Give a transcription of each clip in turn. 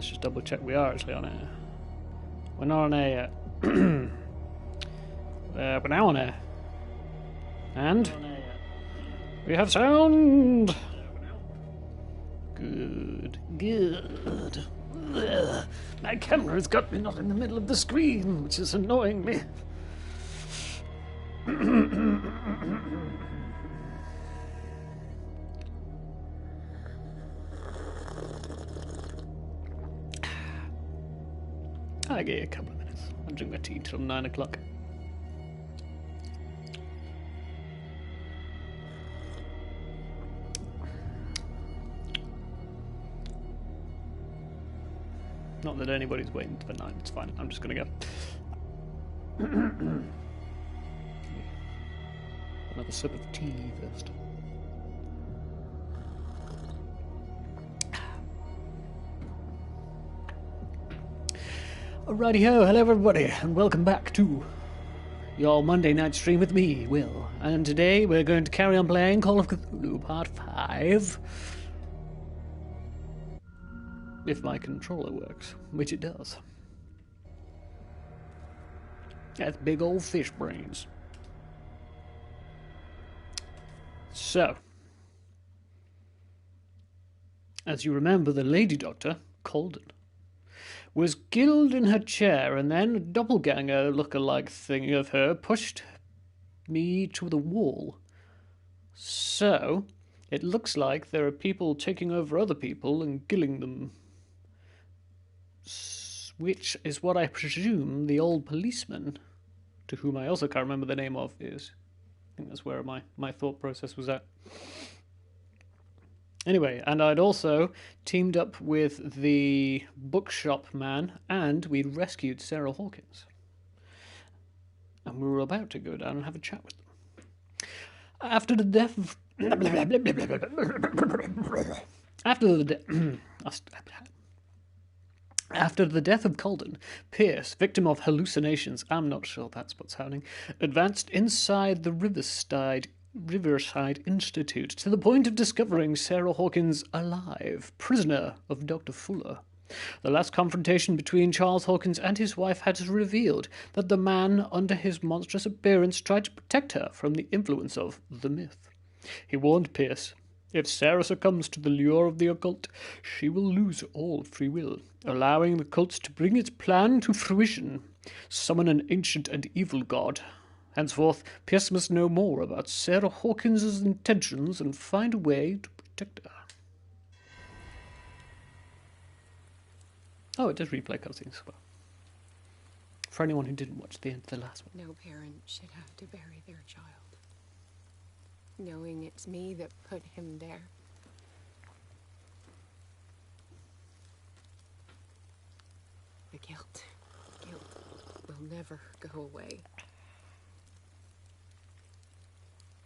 Let's just double check we are actually on air. We're not on air yet. We're now on air. And we have sound! Good. Ugh. My camera's got me not in the middle of the screen, which is annoying me. I get a couple of minutes. I'll drink my tea till 9 o'clock. Not that anybody's waiting for 9, it's fine. I'm just gonna go. Another sip of tea first. Alrighty-ho, hello everybody, and welcome back to your Monday night stream with me, Will. And today we're going to carry on playing Call of Cthulhu Part 5. If my controller works, which it does. That's big old fish brains. So, as you remember, the Lady Doctor, Colden, was killed in her chair, and then a doppelganger look-alike thing of her pushed me to the wall. So, it looks like there are people taking over other people and killing them. Which is what I presume the old policeman, to whom I also can't remember the name of, is. I think that's where my thought process was at. Anyway, and I'd also teamed up with the bookshop man, and we'd rescued Sarah Hawkins. And we were about to go down and have a chat with them. After the death of... After the death of Colden, Pierce, victim of hallucinations, I'm not sure that's what's happening, advanced inside the Riverside Institute to the point of discovering Sarah Hawkins alive, prisoner of Dr. Fuller. The last confrontation between Charles Hawkins and his wife had revealed that the man, under his monstrous appearance, tried to protect her from the influence of the myth. He warned Pierce, if Sarah succumbs to the lure of the occult, she will lose all free will, allowing the cult to bring its plan to fruition, summon an ancient and evil god. Henceforth, Pierce must know more about Sarah Hawkins's intentions and find a way to protect her. Oh, it does replay cutscenes as well. For anyone who didn't watch the end of the last one. No parent should have to bury their child, knowing it's me that put him there. The guilt will never go away.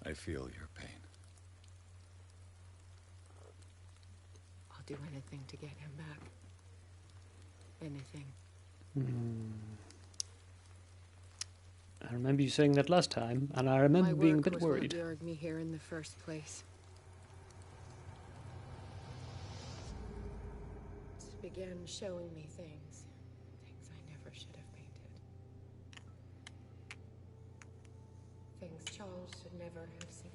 I feel your pain. I'll do anything to get him back. Anything. I remember you saying that last time, and I remember being a bit worried. My work was what lured me here in the first place. It began showing me things I never should have painted. Things Charles should never have seen.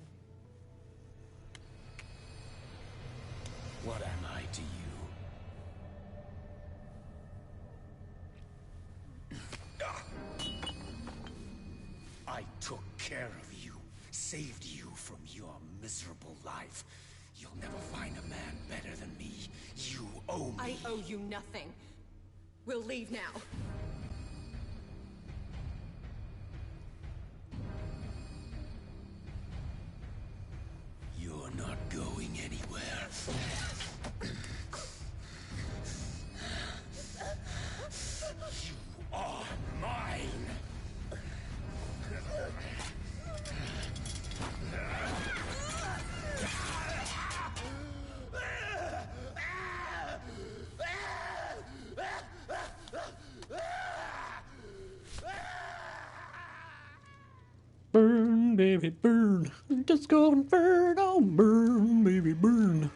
What am I to you? I took care of you, saved you from your miserable life. You'll never find a man better than me. You owe me. I owe you nothing. We'll leave now. You're not going anywhere. You are mine. Burn, baby, burn. Just go and burn. Oh, burn, baby, burn.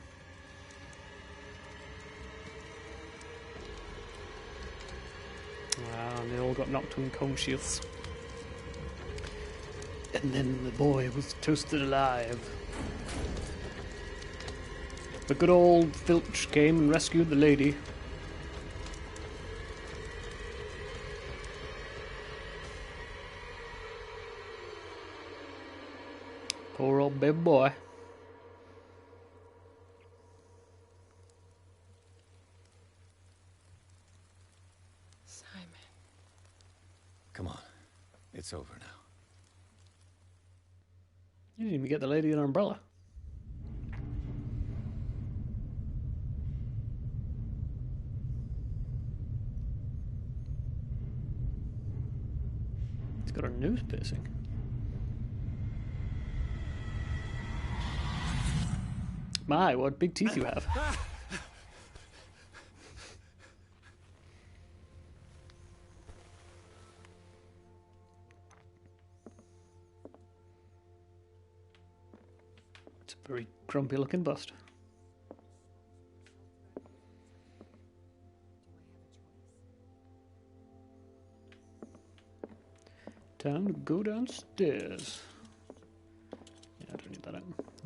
And they all got knocked unconscious. And then the boy was toasted alive. The good old Filch came and rescued the lady. Poor old baby boy. Simon. Come on. It's over now. You didn't even get the lady an umbrella. It's got a nose piercing. My, what big teeth you have. It's a very grumpy looking bust. Time to go downstairs. Yeah, I don't need that.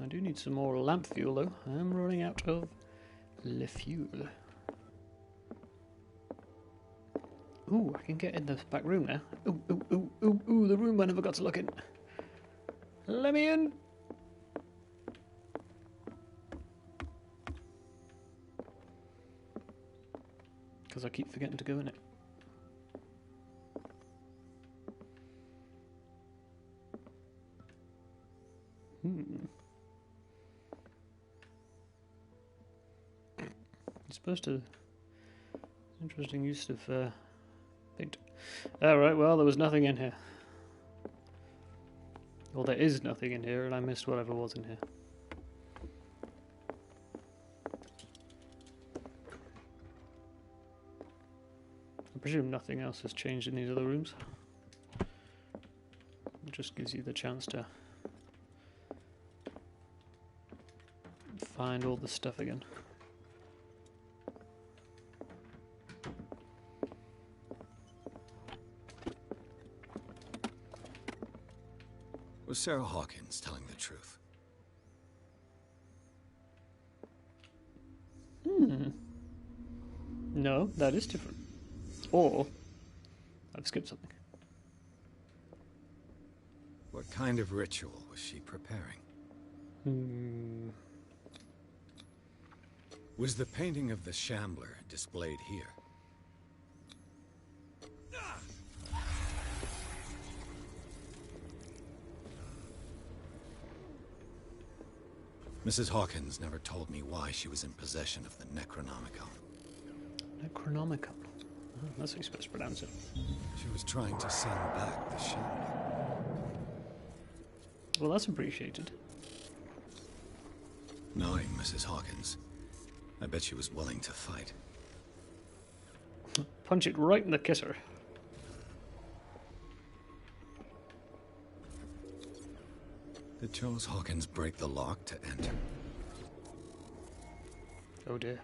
I do need some more lamp fuel though. I'm running out of le fuel. Ooh, I can get in the back room now. Ooh, ooh, ooh, ooh, ooh, the room I never got to look in. Let me in! Because I keep forgetting to go in it. It's supposed to... Interesting use of paint. Alright, well, there was nothing in here. Well, there is nothing in here, and I missed whatever was in here. I presume nothing else has changed in these other rooms. It just gives you the chance to find all the stuff again. Was Sarah Hawkins telling the truth? No, that is different. Or, I've skipped something. What kind of ritual was she preparing? Was the painting of the Shambler displayed here? Mrs. Hawkins never told me why she was in possession of the Necronomicon. Necronomicon. Oh, that's how you're supposed to pronounce it. She was trying to send back the Shambler. Well, that's appreciated. Knowing Mrs. Hawkins, I bet she was willing to fight. Punch it right in the kisser. Did Charles Hawkins break the lock to enter? Oh dear.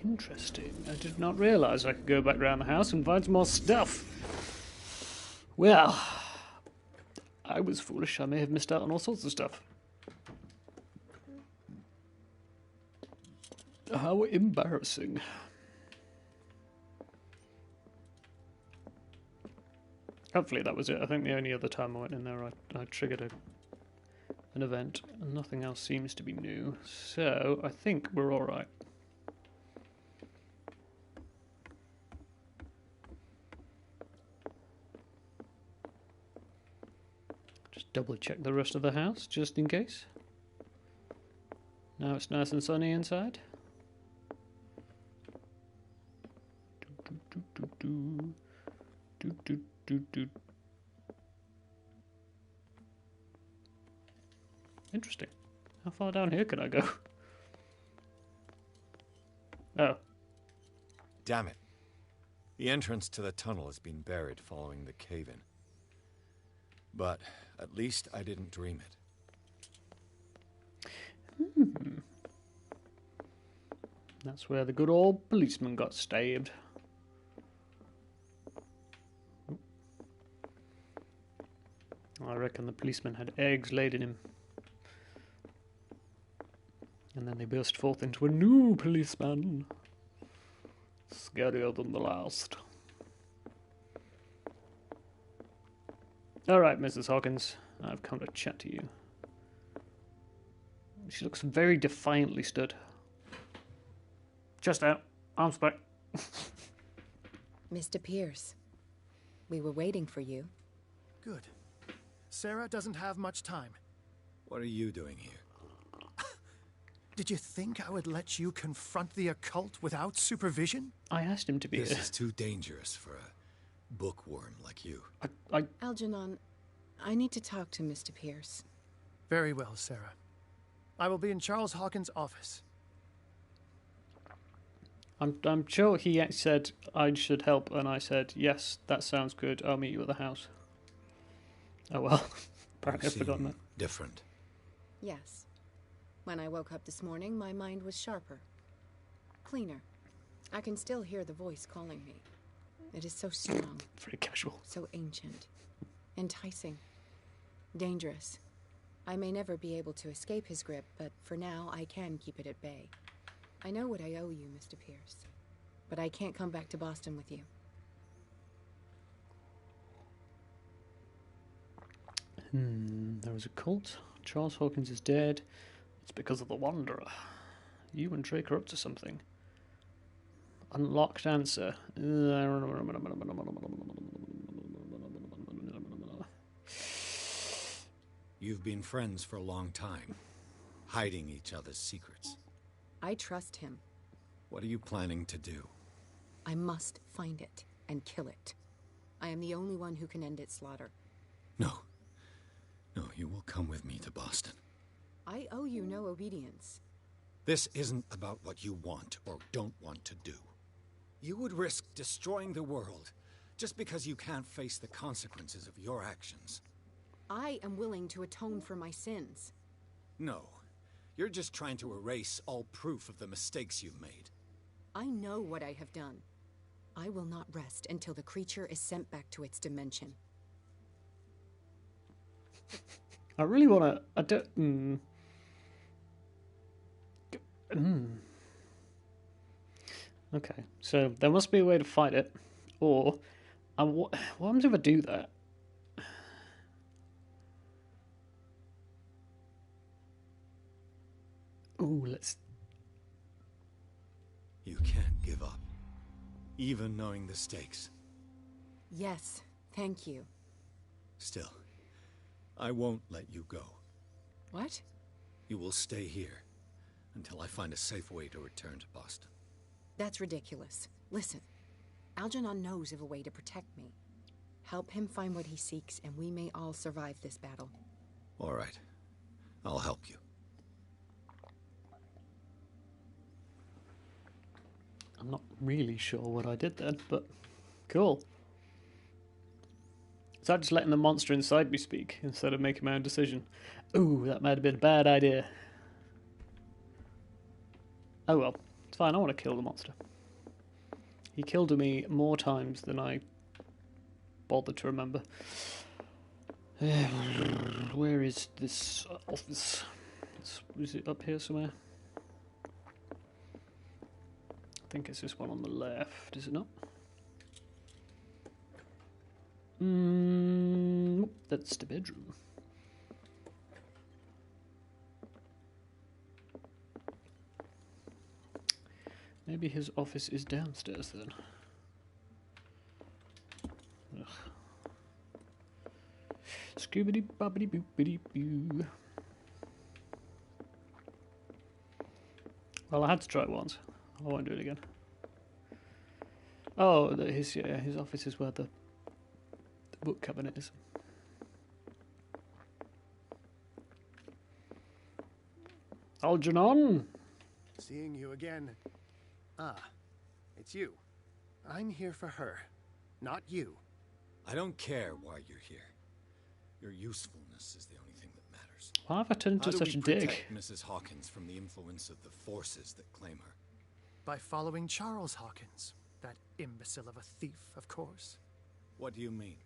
Interesting. I did not realize I could go back around the house and find some more stuff. Well, I was foolish. I may have missed out on all sorts of stuff. How embarrassing. Hopefully that was it. I think the only other time I went in there I triggered an event, and nothing else seems to be new. So I think we're alright. Just double check the rest of the house, just in case. Now it's nice and sunny inside. Interesting. How far down here can I go? Oh. Damn it. The entrance to the tunnel has been buried following the cave-in. But at least I didn't dream it. That's where the good old policeman got stabbed. I reckon the policeman had eggs laid in him. And then they burst forth into a new policeman. Scarier than the last. Alright, Mrs. Hawkins. I've come to chat to you. She looks very defiantly stood. Just out. Arms back. Mr. Pierce, we were waiting for you. Good. Sarah doesn't have much time. What are you doing here? Did you think I would let you confront the occult without supervision? I asked him to be This here. is too dangerous for a bookworm like you. Algernon, I need to talk to Mr. Pierce. Very well, Sarah. I will be in Charles Hawkins' office. I'm sure he said I should help, and I said, yes, that sounds good. I'll meet you at the house. Oh well, apparently I've forgotten that. Different. Yes. When I woke up this morning, my mind was sharper. Cleaner. I can still hear the voice calling me. It is so strong. Very casual. So ancient. Enticing. Dangerous. I may never be able to escape his grip, but for now, I can keep it at bay. I know what I owe you, Mr. Pierce. But I can't come back to Boston with you. There was a cult. Charles Hawkins is dead. It's because of the Wanderer. You and Drake are up to something. Unlocked answer. You've been friends for a long time, hiding each other's secrets. I trust him. What are you planning to do? I must find it and kill it. I am the only one who can end its slaughter. No. No, you will come with me to Boston. I owe you no obedience. This isn't about what you want or don't want to do. You would risk destroying the world just because you can't face the consequences of your actions. I am willing to atone for my sins. No. You're just trying to erase all proof of the mistakes you've made. I know what I have done. I will not rest until the creature is sent back to its dimension. I really want to... Okay, so there must be a way to fight it. Or, what happens if I do that? Ooh, let's... You can't give up, even knowing the stakes. Yes, thank you. Still, I won't let you go. What? You will stay here until I find a safe way to return to Boston. That's ridiculous. Listen, Algernon knows of a way to protect me. Help him find what he seeks, and we may all survive this battle. All right. I'll help you. I'm not really sure what I did then, but cool. So I'm just letting the monster inside me speak instead of making my own decision. Ooh, that might have been a bad idea. Oh well, it's fine, I want to kill the monster. He killed me more times than I bothered to remember. Where is this office? Is it up here somewhere? I think it's this one on the left, is it not? That's the bedroom. Maybe his office is downstairs then. Ugh. Scoobity bobbity boopity boo. Well, I had to try it once. I won't do it again. Oh, his office is where the book cabinet is. Algernon! Seeing you again. Ah, it's you. I'm here for her, not you. I don't care why you're here. Your usefulness is the only thing that matters. Why have I turned How into do such we a dick? protect Mrs. Hawkins from the influence of the forces that claim her? By following Charles Hawkins. That imbecile of a thief, of course. What do you mean?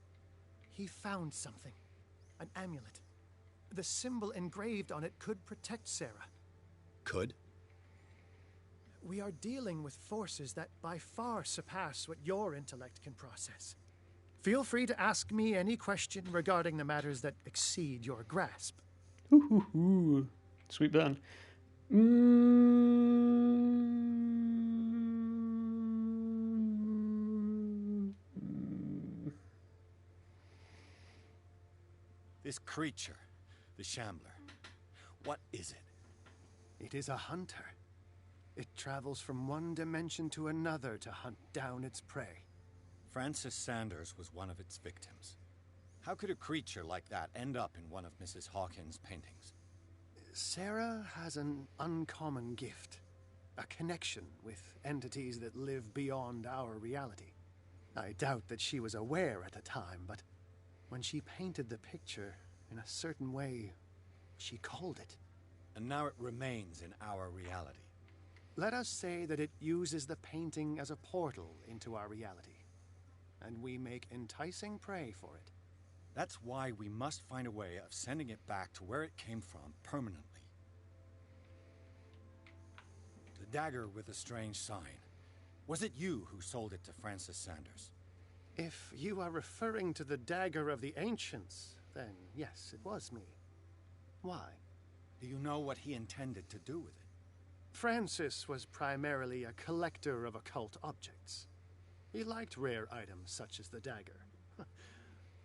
He found something. An amulet. The symbol engraved on it could protect Sarah. Could? We are dealing with forces that by far surpass what your intellect can process. Feel free to ask me any question regarding the matters that exceed your grasp. Ooh. Sweet burn. This creature, the Shambler, what is it? It is a hunter. It travels from one dimension to another to hunt down its prey. Francis Sanders was one of its victims. How could a creature like that end up in one of Mrs. Hawkins' paintings? Sarah has an uncommon gift. A connection with entities that live beyond our reality. I doubt that she was aware at the time, but when she painted the picture in a certain way, she called it. And now it remains in our reality. Let us say that it uses the painting as a portal into our reality, and we make enticing prey for it. That's why we must find a way of sending it back to where it came from permanently. The dagger with the strange sign. Was it you who sold it to Francis Sanders? If you are referring to the dagger of the ancients, then yes, it was me. Why? Do you know what he intended to do with it? Francis was primarily a collector of occult objects. He liked rare items such as the dagger.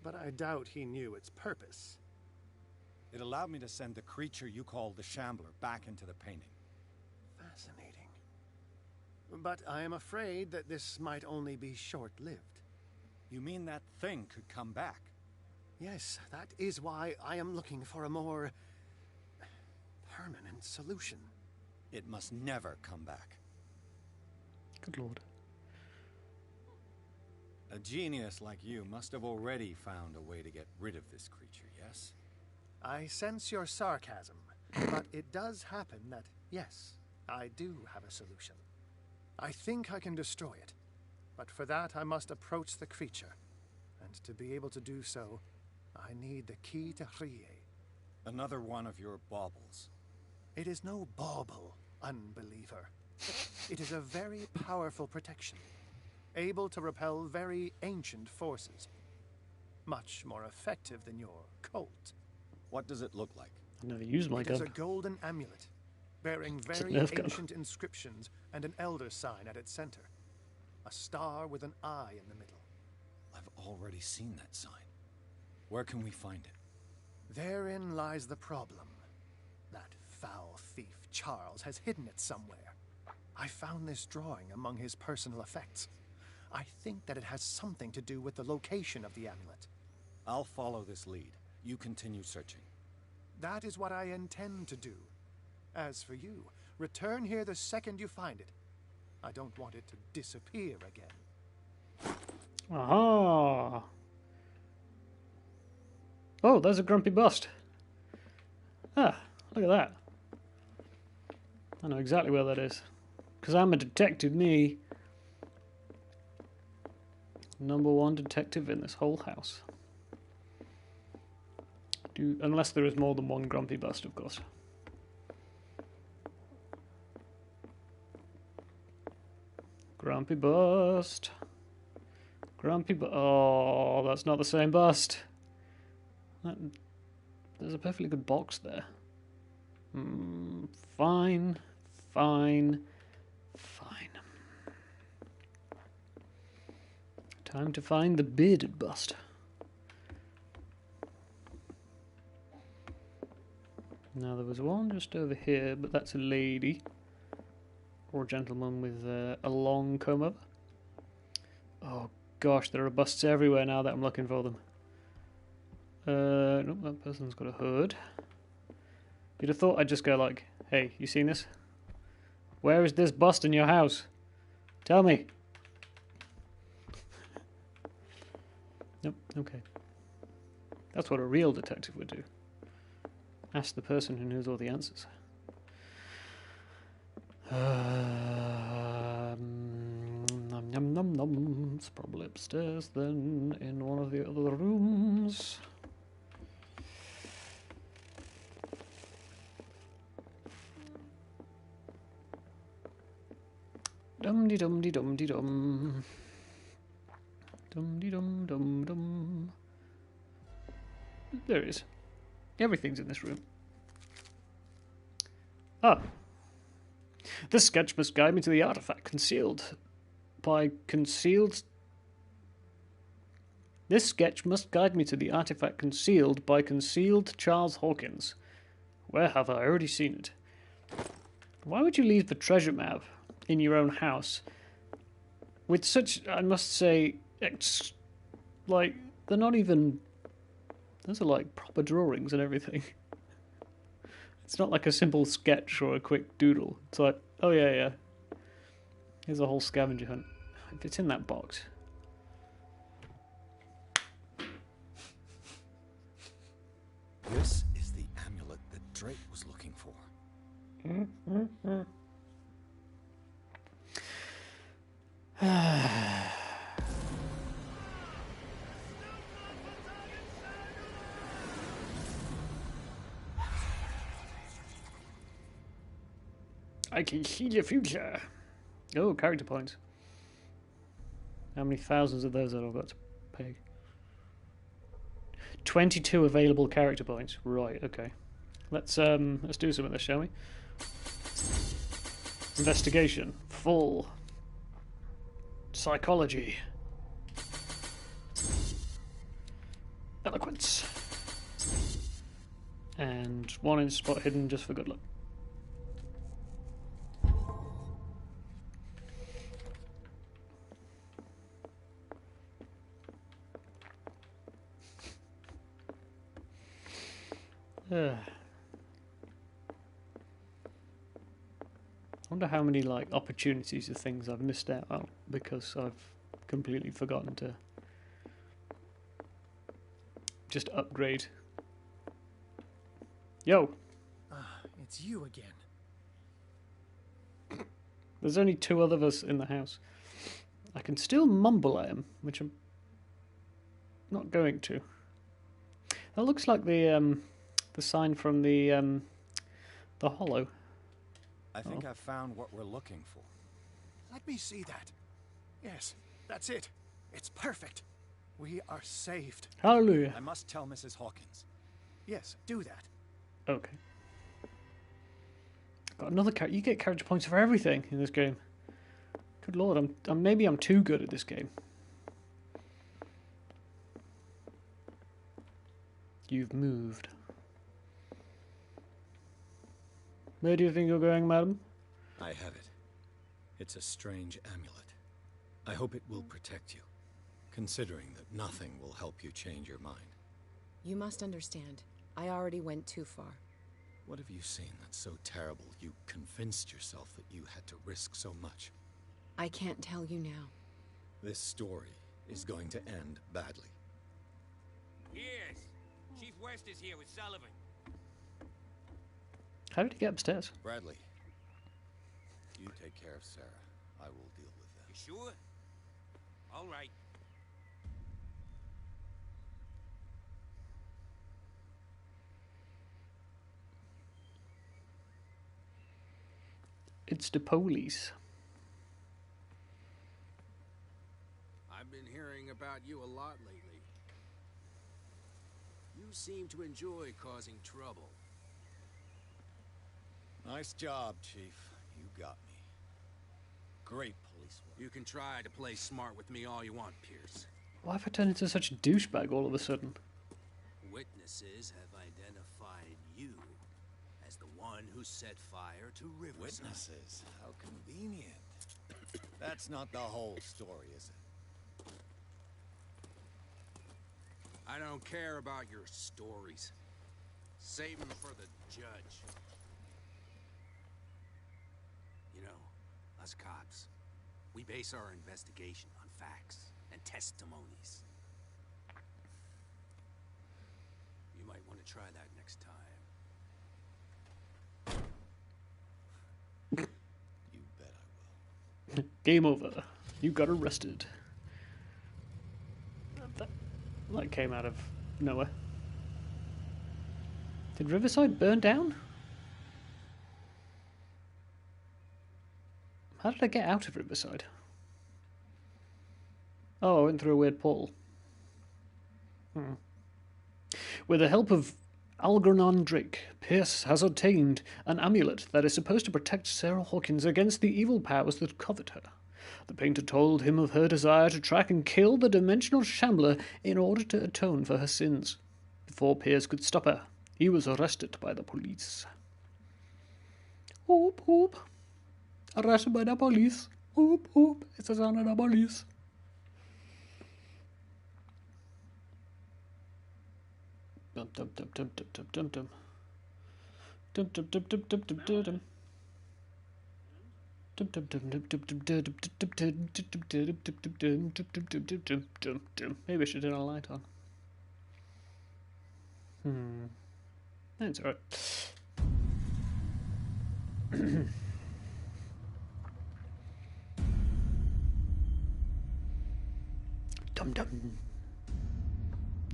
But I doubt he knew its purpose. It allowed me to send the creature you call the Shambler back into the painting. Fascinating. But I am afraid that this might only be short-lived. You mean that thing could come back? Yes, that is why I am looking for a more permanent solution. It must never come back. Good lord. A genius like you must have already found a way to get rid of this creature, yes? I sense your sarcasm, but it does happen that, yes, I do have a solution. I think I can destroy it, but for that I must approach the creature, and to be able to do so, I need the key to Rie. Another one of your baubles. It is no bauble, unbeliever. It is a very powerful protection, able to repel very ancient forces. Much more effective than your Colt. What does it look like? I never used my It is gun. a golden amulet, bearing It's a very Nerf gun. ancient inscriptions and an elder sign at its center. A star with an eye in the middle. I've already seen that sign. Where can we find it? Therein lies the problem. That foul thief Charles has hidden it somewhere. I found this drawing among his personal effects. I think that it has something to do with the location of the amulet. I'll follow this lead. You continue searching. That is what I intend to do. As for you, return here the second you find it. I don't want it to disappear again. Aha! Oh, there's a grumpy bust. Ah, look at that. I know exactly where that is. Because I'm a detective, me. #1 detective in this whole house. Unless there is more than one grumpy bust, of course. Grumpy bust. Oh, that's not the same bust. There's a perfectly good box there. Fine. Time to find the bearded bust. Now there was one just over here, but that's a lady. Or a gentleman with a long comb over. Oh gosh, there are busts everywhere now that I'm looking for them. Nope, that person's got a hood. You'd have thought I'd just go like, hey, you seen this? Where is this bust in your house? Tell me. Nope, okay. That's what a real detective would do. Ask the person who knows all the answers. Nom nom nom nom. It's probably upstairs then, in one of the other rooms. Dum de dum de dum de dum. Dum de dum dum dum. There it is. Everything's in this room. Ah. This sketch must guide me to the artifact concealed by concealed. This sketch must guide me to the artifact concealed by concealed Charles Hawkins. Where have I already seen it? Why would you leave the treasure map in your own house with such, I must say, like, they're not even, those are like proper drawings and everything. It's not like a simple sketch or a quick doodle. It's like, oh yeah, yeah. Here's a whole scavenger hunt. If it's in that box. This is the amulet that Drake was looking for. I can see the future. Oh, character points. How many thousands of those have I got to pay? 22 available character points. Right, okay. Let's do some of this, shall we? Investigation. Full. Psychology. Eloquence. And one in spot hidden just for good luck. I wonder how many like opportunities of things I've missed out on because I've completely forgotten to just upgrade. Yo! It's you again. There's only two other of us in the house. I can still mumble at him, which I'm not going to. That looks like the sign from the Hollow. I think I've found what we're looking for. Let me see that. Yes, that's it. It's perfect. We are saved. Hallelujah. I must tell Mrs. Hawkins. Yes, do that. Okay. Got another character. You get character points for everything in this game. Good lord, maybe I'm too good at this game. You've moved. Where do you think you're going, madam? I have it. It's a strange amulet. I hope it will protect you, considering that nothing will help you change your mind. You must understand. I already went too far. What have you seen that's so terrible you convinced yourself that you had to risk so much? I can't tell you now. This story is going to end badly. Yes. Chief West is here with Sullivan. How did he get upstairs? Bradley, you take care of Sarah. I will deal with them. You sure? All right. It's the police. I've been hearing about you a lot lately. You seem to enjoy causing trouble. Nice job, Chief. You got me. Great police work. You can try to play smart with me all you want, Pierce. Why have I turned into such a douchebag all of a sudden? Witnesses have identified you as the one who set fire to Riverside. Witnesses? How convenient. That's not the whole story, is it? I don't care about your stories. Save them for the judge. You know, us cops, we base our investigation on facts and testimonies. You might want to try that next time. Game over. You got arrested. That came out of nowhere. Did Riverside burn down? How did I get out of Riverside? Oh, I went through a weird portal. With the help of Algernon Drake, Pierce has obtained an amulet that is supposed to protect Sarah Hawkins against the evil powers that covet her. The painter told him of her desire to track and kill the dimensional shambler in order to atone for her sins. Before Pierce could stop her, he was arrested by the police. Hoop, hoop. Arrested by the police. Hoop, hoop. It's the sound of the police. Dum dum dum dum dum dum dum dum. Dum dum dum dum dum dum dum dum. Maybe I should turn a light on. That's alright. Dum dum.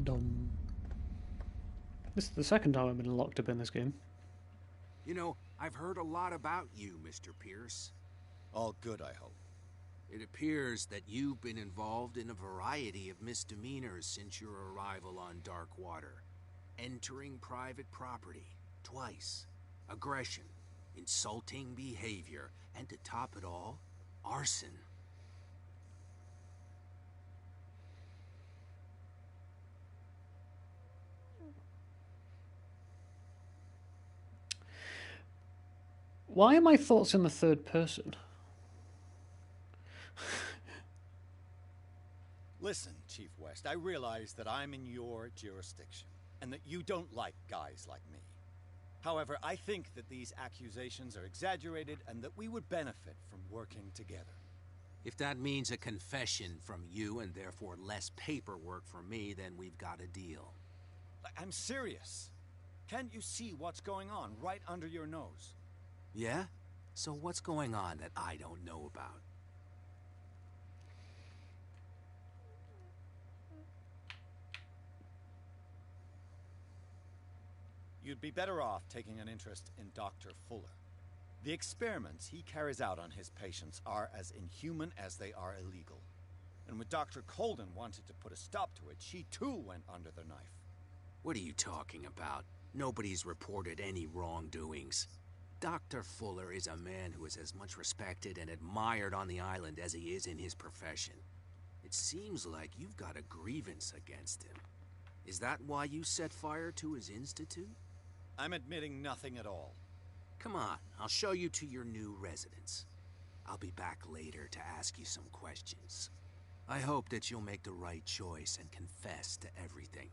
Dum. This is the second time I've been locked up in this game. You know, I've heard a lot about you, Mr. Pierce. All good, I hope. It appears that you've been involved in a variety of misdemeanors since your arrival on Darkwater. Entering private property, twice. Aggression, insulting behavior, and to top it all, arson. Why are my thoughts in the third person? Listen, Chief West, I realize that I'm in your jurisdiction, and that you don't like guys like me. However, I think that these accusations are exaggerated and that we would benefit from working together. If that means a confession from you and therefore less paperwork for me, then we've got a deal. I'm serious. Can't you see what's going on right under your nose? Yeah? So what's going on that I don't know about? You'd be better off taking an interest in Dr. Fuller. The experiments he carries out on his patients are as inhuman as they are illegal. And when Dr. Colden wanted to put a stop to it, she too went under the knife. What are you talking about? Nobody's reported any wrongdoings. Dr. Fuller is a man who is as much respected and admired on the island as he is in his profession. It seems like you've got a grievance against him. Is that why you set fire to his institute? I'm admitting nothing at all. Come on, I'll show you to your new residence. I'll be back later to ask you some questions. I hope that you'll make the right choice and confess to everything.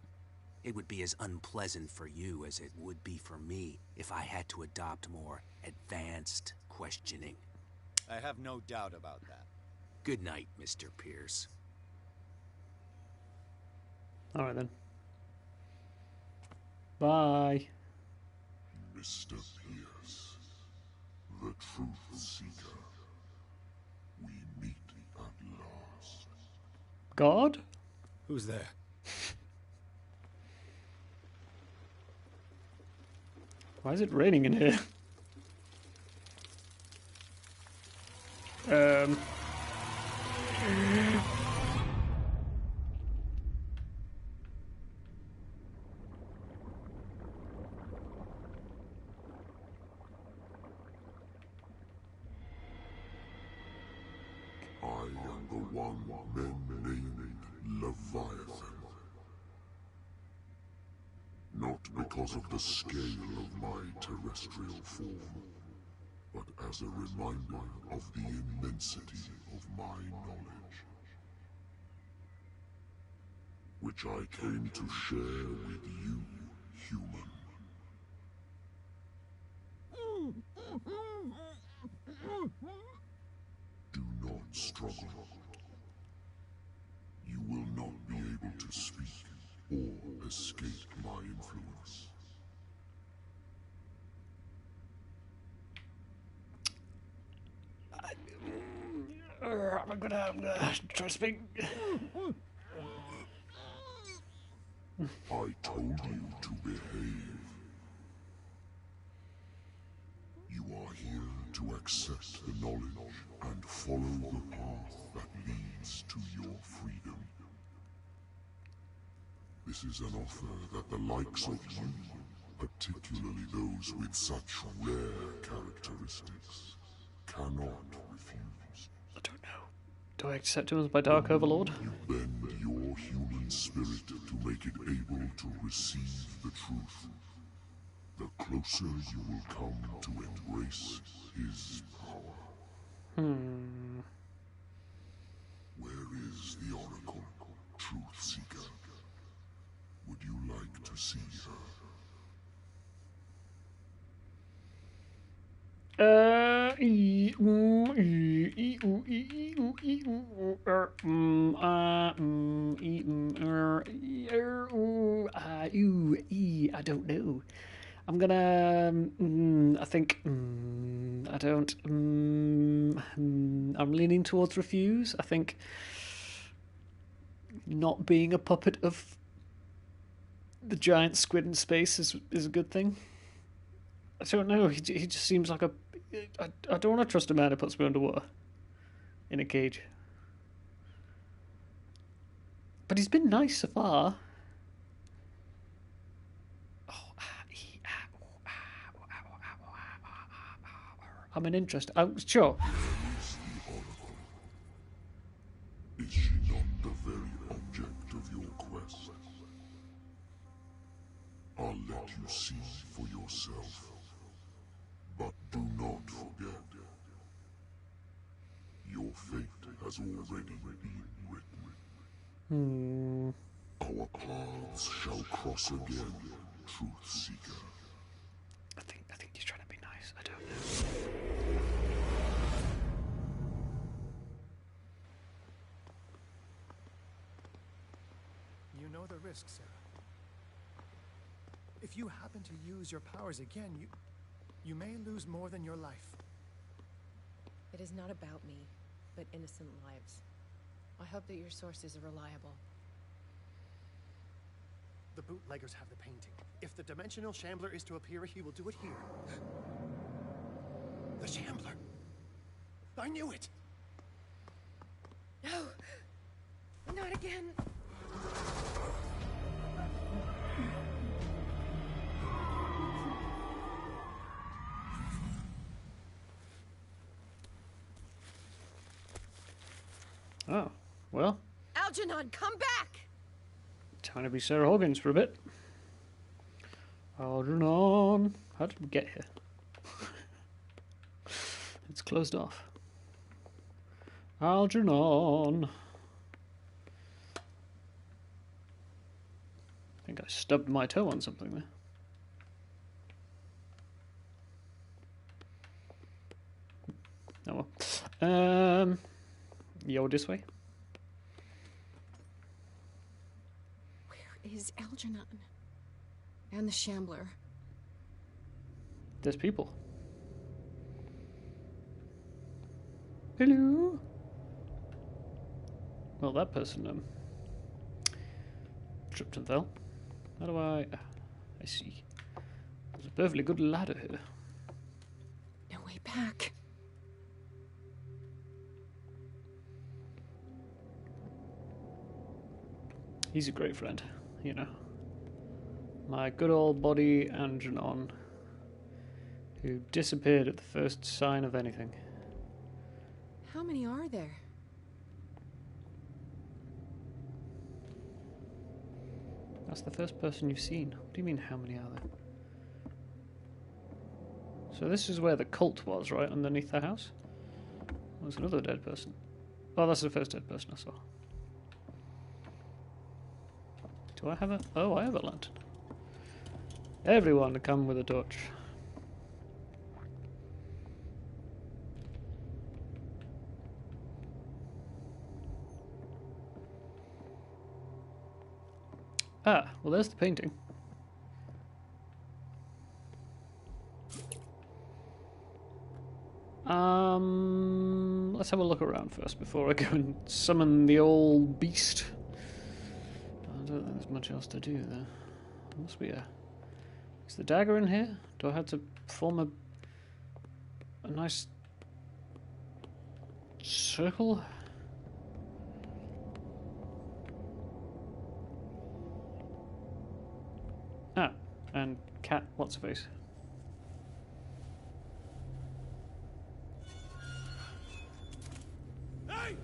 It would be as unpleasant for you as it would be for me if I had to adopt more advanced questioning. I have no doubt about that. Good night, Mr. Pierce. Alright then. Bye. Mr. Pierce, the truth seeker. We meet at last. God? Who's there? Why is it raining in here? I am the one men named Leviathan. Not because of the scale of my terrestrial form, but as a reminder of the immensity of my knowledge, which I came to share with you, human. Do not struggle. You will not be able to speak or escape my influence. I'm gonna try to speak. I told you to behave. You are here to accept the knowledge and follow the path that leads to your freedom. This is an offer that the likes of you, particularly those with such rare characteristics, cannot refuse. I don't know. Do I accept him as my Dark Overlord? You bend your human spirit to make it able to receive the truth. The closer you will come to embrace his power. Where is the Oracle, Truth Seeker? Would you like to see her? I don't know. I'm gonna. I think. I don't. I'm leaning towards refuse. I think not being a puppet of the giant squid in space is a good thing. I don't know. He just seems like a. I don't want to trust a man who puts me underwater in a cage. But he's been nice so far. I'm an interest. Sure. Is she not the very object of your quest? I'll let you see for yourself. But do not forget, your fate has already been written. Our paths shall cross again, Truth Seeker. I think he's trying to be nice. I don't know. You know the risk, Sarah. If you happen to use your powers again, you may lose more than your life. It is not about me, but innocent lives. I hope that your sources are reliable. The bootleggers have the painting. If the Dimensional Shambler is to appear, he will do it here. The Shambler! I knew it! No! Not again! Oh, well. Algernon, come back! Time to be Sarah Hoggins for a bit. Algernon. How did we get here? It's closed off. Algernon. I think I stubbed my toe on something there. Oh well. Yo, this way. Where is Algernon? And the Shambler? There's people. Hello. Well, that person tripped and fell. How do I see. There's a perfectly good ladder here. No way back. He's a great friend, you know. My good old buddy Algernon, who disappeared at the first sign of anything. How many are there? That's the first person you've seen. What do you mean, how many are there? So this is where the cult was, right? Underneath the house? There's another dead person. Oh, that's the first dead person I saw. Do I have a... Oh, I have a lantern. Everyone come with a torch. Ah, well there's the painting. let's have a look around first before I go and summon the old beast. I don't think there's much else to do there. There must be a... Is the dagger in here? Do I have to form a nice circle? Ah, and cat, what's her face? Hey!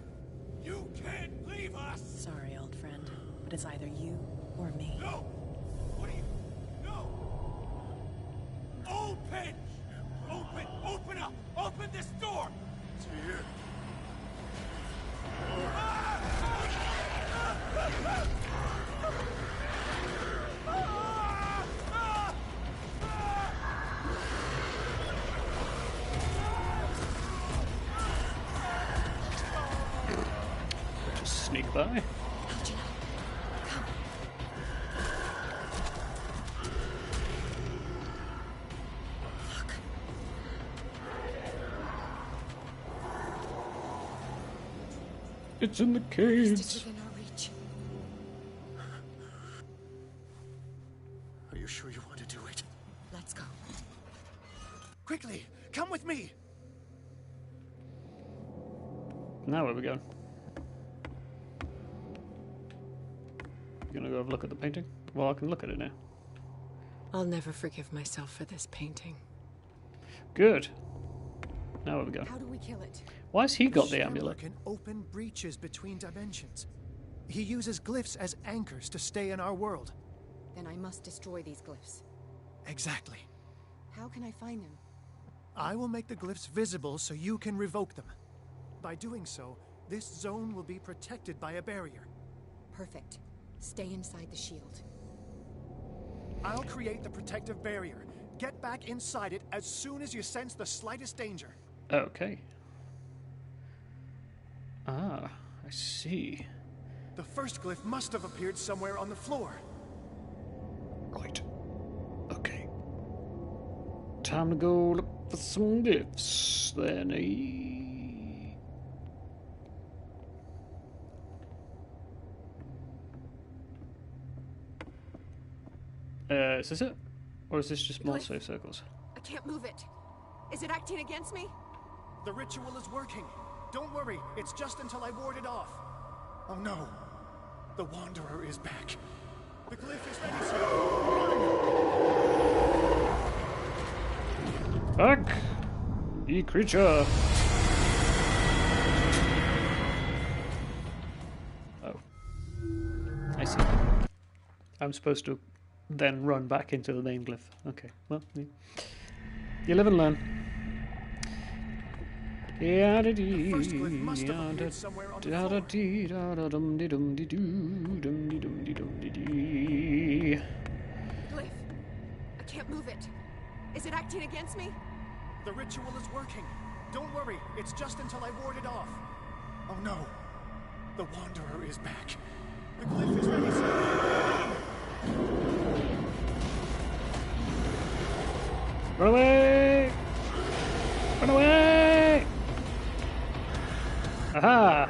You can't leave us! Sorry, old friend, but it's either you or me. No! What are you... No! Open! Open up! Open this door! Dear. Just sneak by. It's in the caves. Just within our reach. Are you sure you want to do it? Let's go. Quickly, come with me! Now where are we going? You gonna go have a look at the painting? Well, I can look at it now. I'll never forgive myself for this painting. Good. Now where are we going? How do we kill it? Why has he got the Shambler amulet? can open breaches between dimensions. He uses glyphs as anchors to stay in our world. Then I must destroy these glyphs. Exactly. How can I find them? I will make the glyphs visible so you can revoke them. By doing so, this zone will be protected by a barrier. Perfect. Stay inside the shield. I'll create the protective barrier. Get back inside it as soon as you sense the slightest danger. Okay. Ah, I see. The first glyph must have appeared somewhere on the floor. Right. Okay. Time to go look for some glyphs then, Is this it? Or is this just more safe circles? I can't move it. Is it acting against me? The ritual is working. Don't worry, it's just until I ward it off. Oh no. The Wanderer is back. The glyph is ready, sir. Back! Ye creature! Oh. I see. I'm supposed to then run back into the main glyph. Okay, well, yeah. You live and learn. The first glyph must have appeared somewhere on the floor. Glyph. I can't move it. Is it acting against me? The ritual is working. Don't worry, it's just until I ward it off. Oh no. The Wanderer is back. The glyph is ready, sir. Run away! Run away! Aha!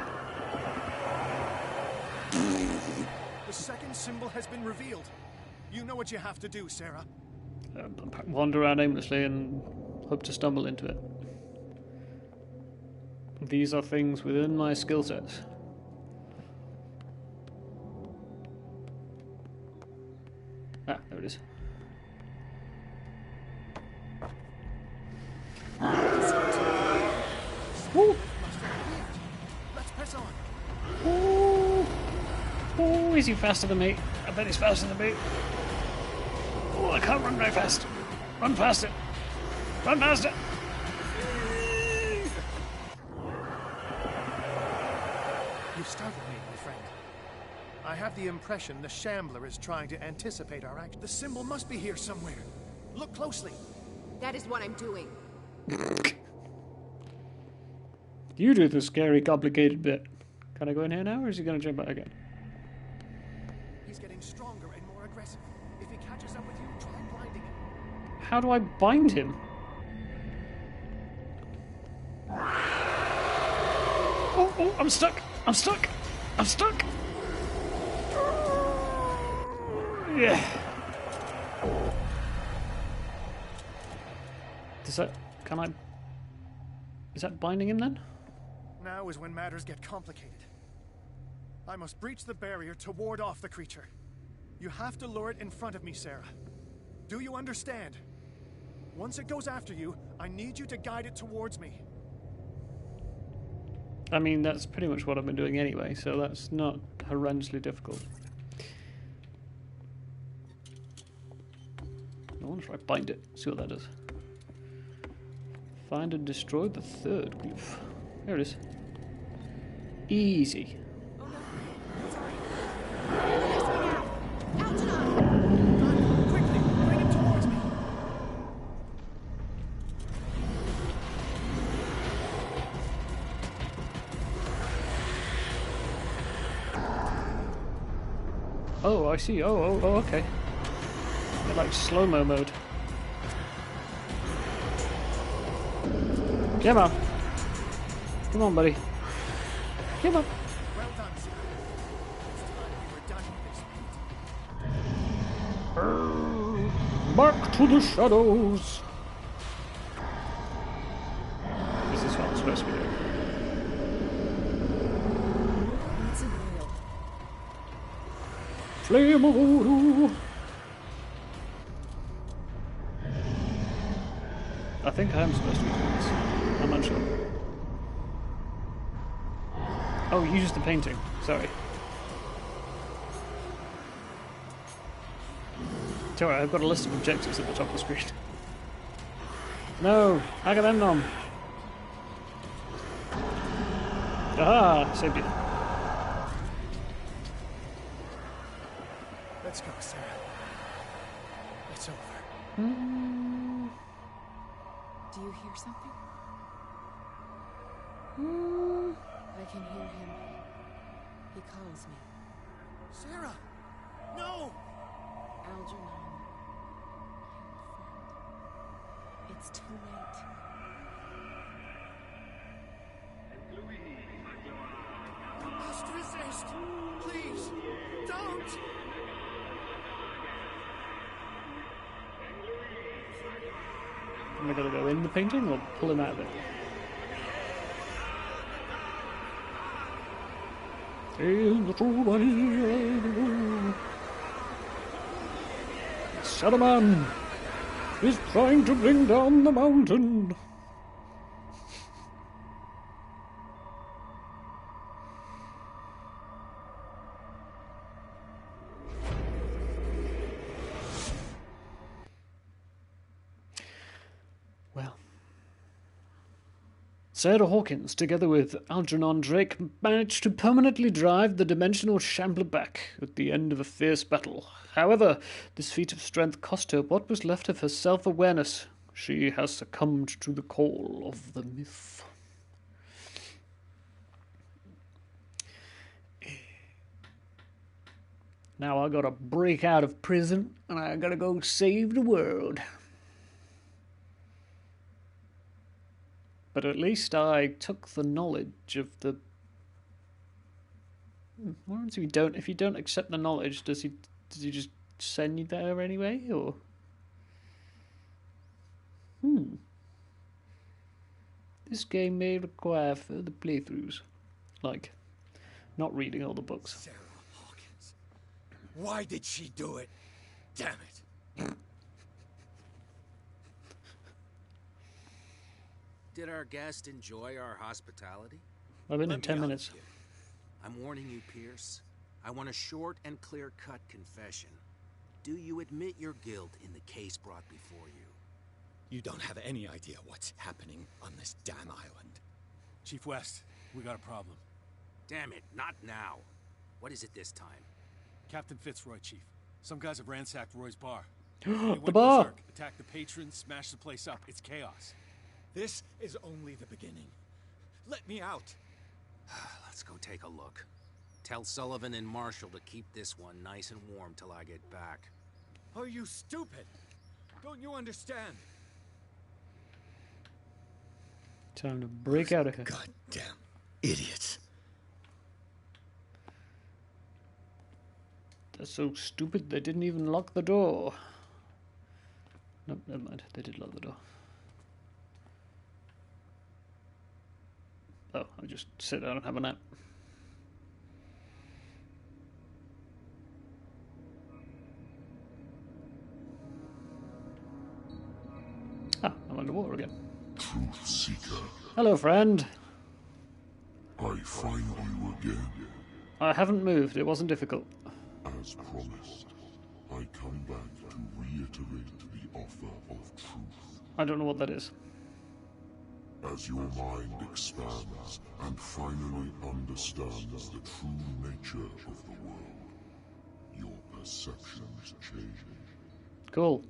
The second symbol has been revealed. You know what you have to do, Sarah. Wander around aimlessly and hope to stumble into it. These are things within my skill sets. Ah, there it is. Woo! Let's press on. Ooh. Ooh, is he faster than me? I bet he's faster than me. Oh, I can't run very fast. Run past it. Run past it. You startled me, my friend. I have the impression the Shambler is trying to anticipate our action. The symbol must be here somewhere. Look closely. That is what I'm doing. You do the scary, complicated bit. Can I go in here now, or is he going to jump out again? He's getting stronger and more aggressive. If he catches up with you, try blinding him. How do I bind him? Oh, I'm stuck! I'm stuck! I'm stuck! Yeah. Does that... Can I... Is that binding him then? Now is when matters get complicated. I must breach the barrier to ward off the creature. You have to lure it in front of me, Sarah. Do you understand? Once it goes after you, I need you to guide it towards me. I mean, that's pretty much what I've been doing anyway, so that's not horrendously difficult. I wonder if I bind it, see what that does. Find and destroy the third glyph. There it is. Easy. Oh no. Sorry. Algernon! Quickly, bring it towards me. Oh, I see. Oh, okay. They're like slow-mo mode. Come on. Come on, buddy. Come on. Well done, Sarah. It's time we were done with this. Back to the shadows. This is what I'm supposed to be doing. It's an oil. Flame of voodoo. I think I am supposed to be doing this. I'm unsure. Oh, use the painting. Sorry. It's alright, I've got a list of objectives at the top of the screen. No! Agamemnon! Ah! Saved you. Let's go, Sarah. It's over. Do you hear something? I can hear him. He calls me. Sarah! No! Algernon. My old friend. It's too late. You must resist! Please! Don't! Am I gonna go in the painting or pull him out of it? In the true way. Saruman is trying to bring down the mountain. Well, Sarah Hawkins, together with Algernon Drake, managed to permanently drive the dimensional shambler back at the end of a fierce battle. However, this feat of strength cost her what was left of her self-awareness. She has succumbed to the call of the myth. Now I gotta break out of prison and I gotta go save the world. But at least I took the knowledge of the... What happens if you don't accept the knowledge? Does he just send you there anyway, or? This game may require further playthroughs, like not reading all the books. Sarah Hawkins. Why did she do it? Damn it. Did our guest enjoy our hospitality? I've been in Let 10 me minutes. help you. I'm warning you, Pierce. I want a short and clear-cut confession. Do you admit your guilt in the case brought before you? You don't have any idea what's happening on this damn island. Chief West, we got a problem. Damn it, not now. What is it this time? Captain Fitzroy, Chief. Some guys have ransacked Roy's bar. The bar! Berserk, attacked the patrons, smashed the place up. It's chaos. This is only the beginning. Let me out. Let's go take a look. Tell Sullivan and Marshall to keep this one nice and warm till I get back. Are you stupid? Don't you understand? Time to break out of here. Goddamn idiots. They're so stupid they didn't even lock the door. Nope, never mind. They did lock the door. Oh, I'll just sit down and have a nap. Ah, I'm underwater again. Truth Seeker, Hello, friend. I find you again. I haven't moved. It wasn't difficult. As promised, I come back to reiterate the offer of truth. I don't know what that is. As your mind expands and finally understands the true nature of the world, your perceptions change. Cool.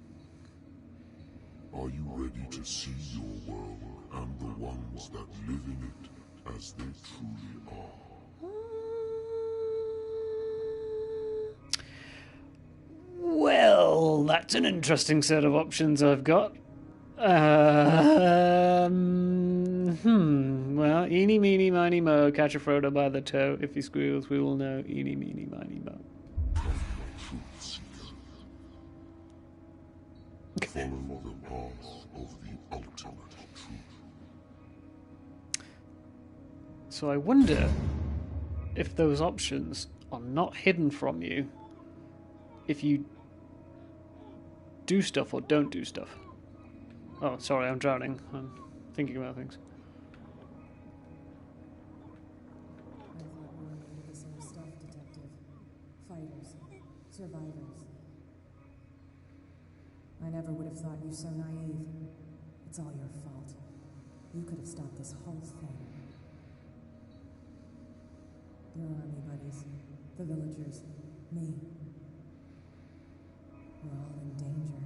Are you ready to see your world and the ones that live in it as they truly are? Well, that's an interesting set of options I've got. Well, eeny, meeny, miny, mo, catch a Frodo by the toe. If he squeals, we will know. Eeny, meeny, miny, mo. Come, Truth Seeker. Follow the path of the ultimate truth. So I wonder if those options are not hidden from you if you do stuff or don't do stuff. Oh, sorry, I'm drowning. I'm thinking about things. I thought we were made of the same stuff, Detective. Fighters. Survivors. I never would have thought you so naive. It's all your fault. You could have stopped this whole thing. Your army buddies, the villagers, me. We're all in danger,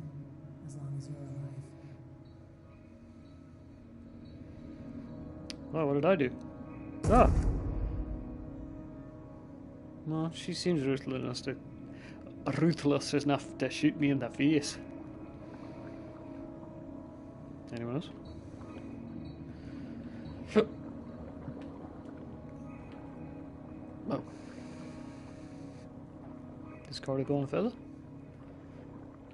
as long as you're alive. Oh, what did I do? Ah! Well, she seems ruthless enough to shoot me in the face. Anyone else? Oh. Does corridor go on further?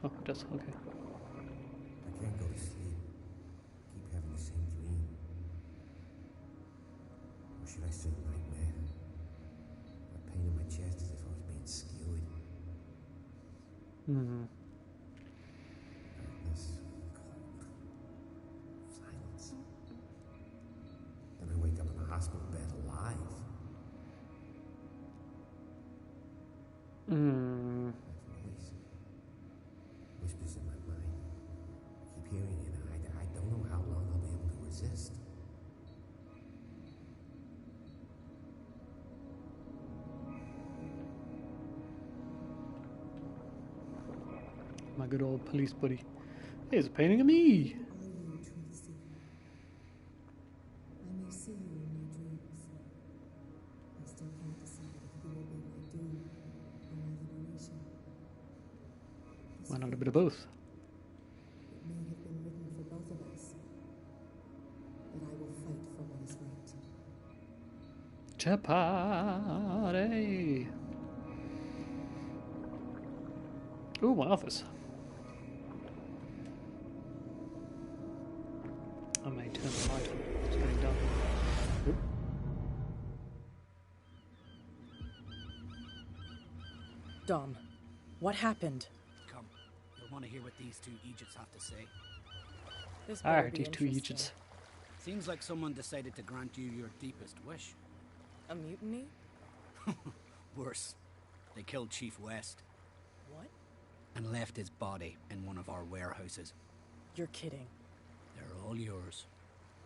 Oh, it does, okay. I can't go to sleep. Keep having the same dream. Or should I say nightmare? A pain in my chest as if I was being skewered. Darkness, cold, silence. Then I wake up in a hospital bed alive. Voice. Whispers in my mind. I keep hearing it, and I don't know how long I'll be able to resist. My good old police buddy. Here's a painting of me. Are you a truth seeker? I may see you in my dreams. I still can't decide if you will be my doom or my liberation. Why not a bit of both? It may have been written for both of us, but I will fight for what is right. Chapati. Ooh, my office. I may turn the light on. It's getting dark. Oop. Dom, what happened? Come, you'll want to hear what these two Egypts have to say. This Ah, better be these two interesting. Egypts. Seems like someone decided to grant you your deepest wish. A mutiny? Worse, they killed Chief West What? and left his body in one of our warehouses. You're kidding. They're all yours.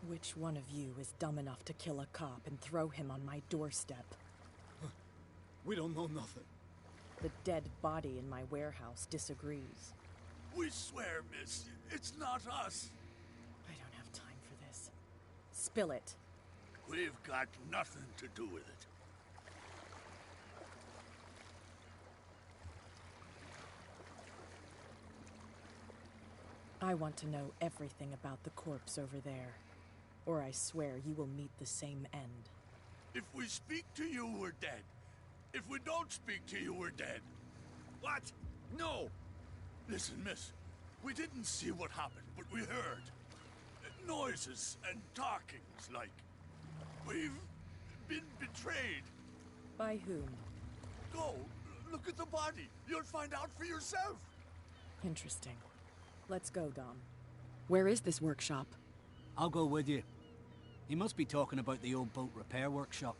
Which one of you is dumb enough to kill a cop and throw him on my doorstep? We don't know nothing. The dead body in my warehouse disagrees. We swear, miss, it's not us. I don't have time for this. Spill it. We've got nothing to do with it. I want to know everything about the corpse over there, or I swear you will meet the same end. If we speak to you, we're dead. If we don't speak to you, we're dead. What? No! Listen, miss. We didn't see what happened, but we heard. Noises and talkings, like. We've been betrayed. By whom? Go, look at the body. You'll find out for yourself. Interesting. Let's go, Dom. Where is this workshop? I'll go with you. He must be talking about the old boat repair workshop.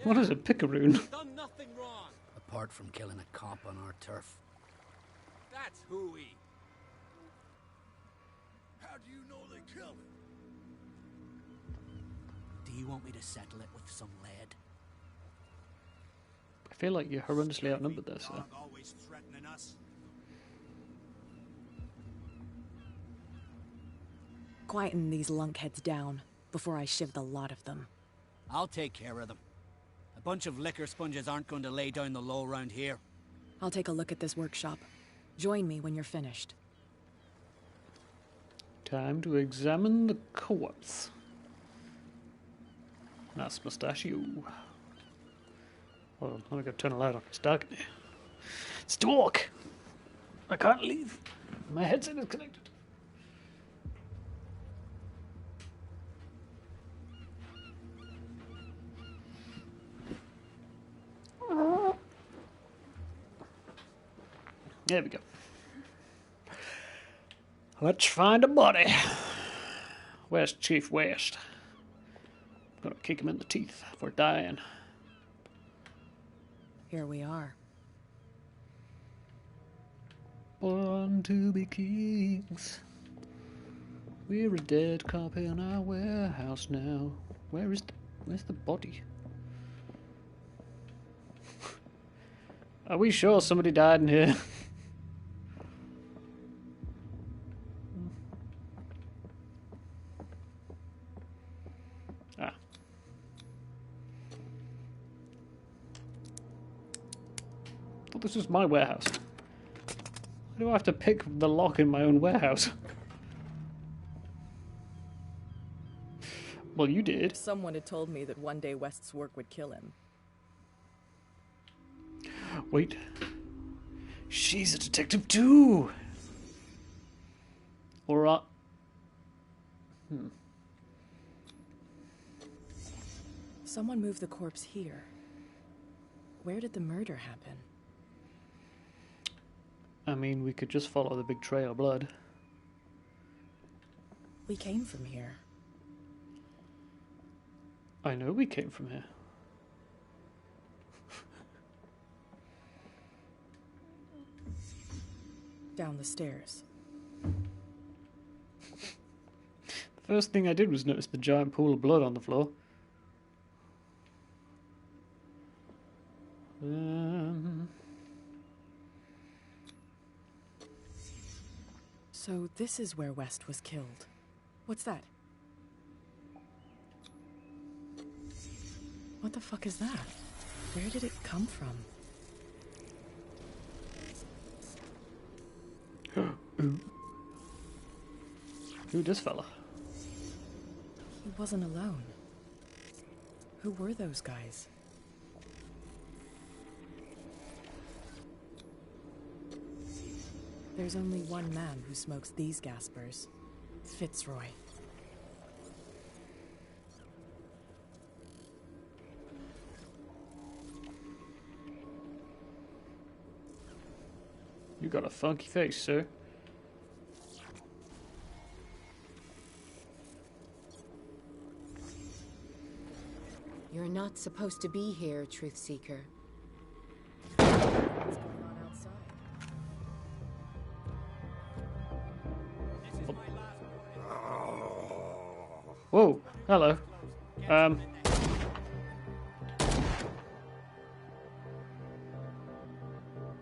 What is a picaroon? Done nothing wrong. Apart from killing a cop on our turf. That's hooey. How do you know they killed him? Do you want me to settle it with some lead? I feel like you're horrendously outnumbered there, sir. Always threatening us. Quieten these lunkheads down before I shiv the lot of them. I'll take care of them. A bunch of liquor sponges aren't going to lay down the law around here. I'll take a look at this workshop. Join me when you're finished. Time to examine the corpse. Nice mustachio. Hold on, I'm gonna turn the light on. It's dark in here. It's dark! I can't leave. My headset is connected. There we go. Let's find a body. Where's Chief West? I'm gonna kick him in the teeth for dying. Here we are. Born to be kings. We're a dead cop in our warehouse now. Where's the body? Are we sure somebody died in here? Ah. I thought this was my warehouse. Why do I have to pick the lock in my own warehouse? Well, you did. Someone had told me that one day West's work would kill him. Wait. She's a detective too! Or Someone moved the corpse here. Where did the murder happen? I mean, we could just follow the big trail of blood. We came from here. I know we came from here. Down the stairs. The first thing I did was notice the giant pool of blood on the floor. So this is where West was killed. What's that? What the fuck is that? Where did it come from? Who this fella? He wasn't alone. Who were those guys? There's only one man who smokes these gaspers. Fitzroy. You got a funky face, sir. You're not supposed to be here, Truth Seeker. What's going on outside? Whoa, hello.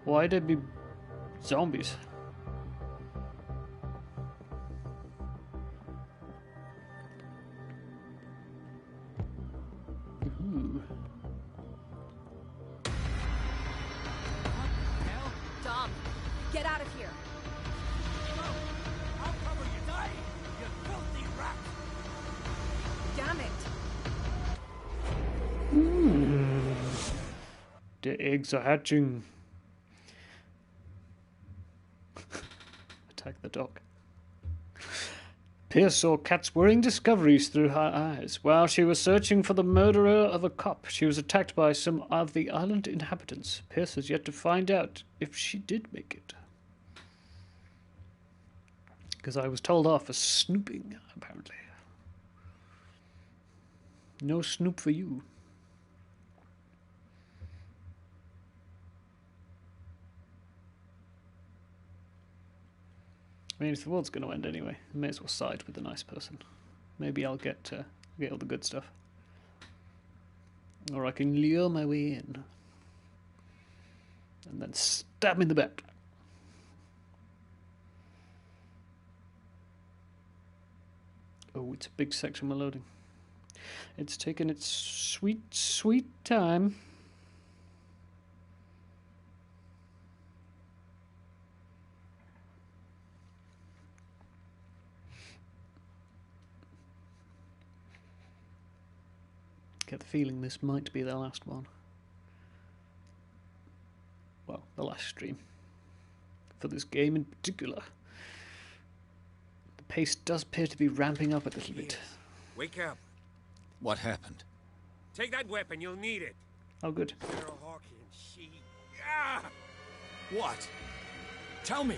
Why did be zombies? Ooh. Dom, get out of here! I'll cover you, die, you filthy rat! Damn it! The eggs are hatching. Attack the dog. Pierce saw Kat's worrying discoveries through her eyes. While she was searching for the murderer of a cop, she was attacked by some of the island inhabitants. Pierce has yet to find out if she did make it. Because I was told off for snooping, apparently. No snoop for you. I mean, if the world's going to end anyway, I may as well side with the nice person. Maybe I'll get all the good stuff. Or I can lure my way in. And then stab me in the back. Oh, it's a big section we're loading. It's taken its sweet, sweet time. Get the feeling this might be the last one. Well, the last stream. For this game in particular. The pace does appear to be ramping up a little bit. Wake up. What happened? Take that weapon, you'll need it. Oh, good. Sarah Hawkins, she... Ah! What? Tell me.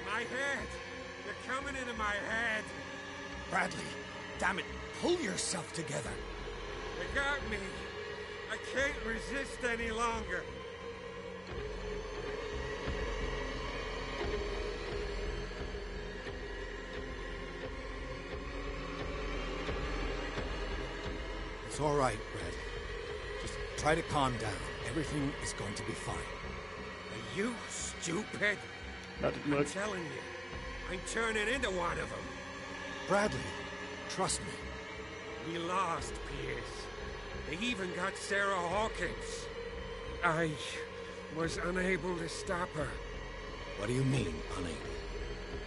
My head. You're coming into my head. Bradley, damn it, pull yourself together. They got me. I can't resist any longer. It's all right, Brad. Just try to calm down. Everything is going to be fine. Are you stupid? That didn't work. I'm telling you, I'm turning into one of them. Bradley, trust me. We lost Pierce. They even got Sarah Hawkins. I was unable to stop her. What do you mean, unable?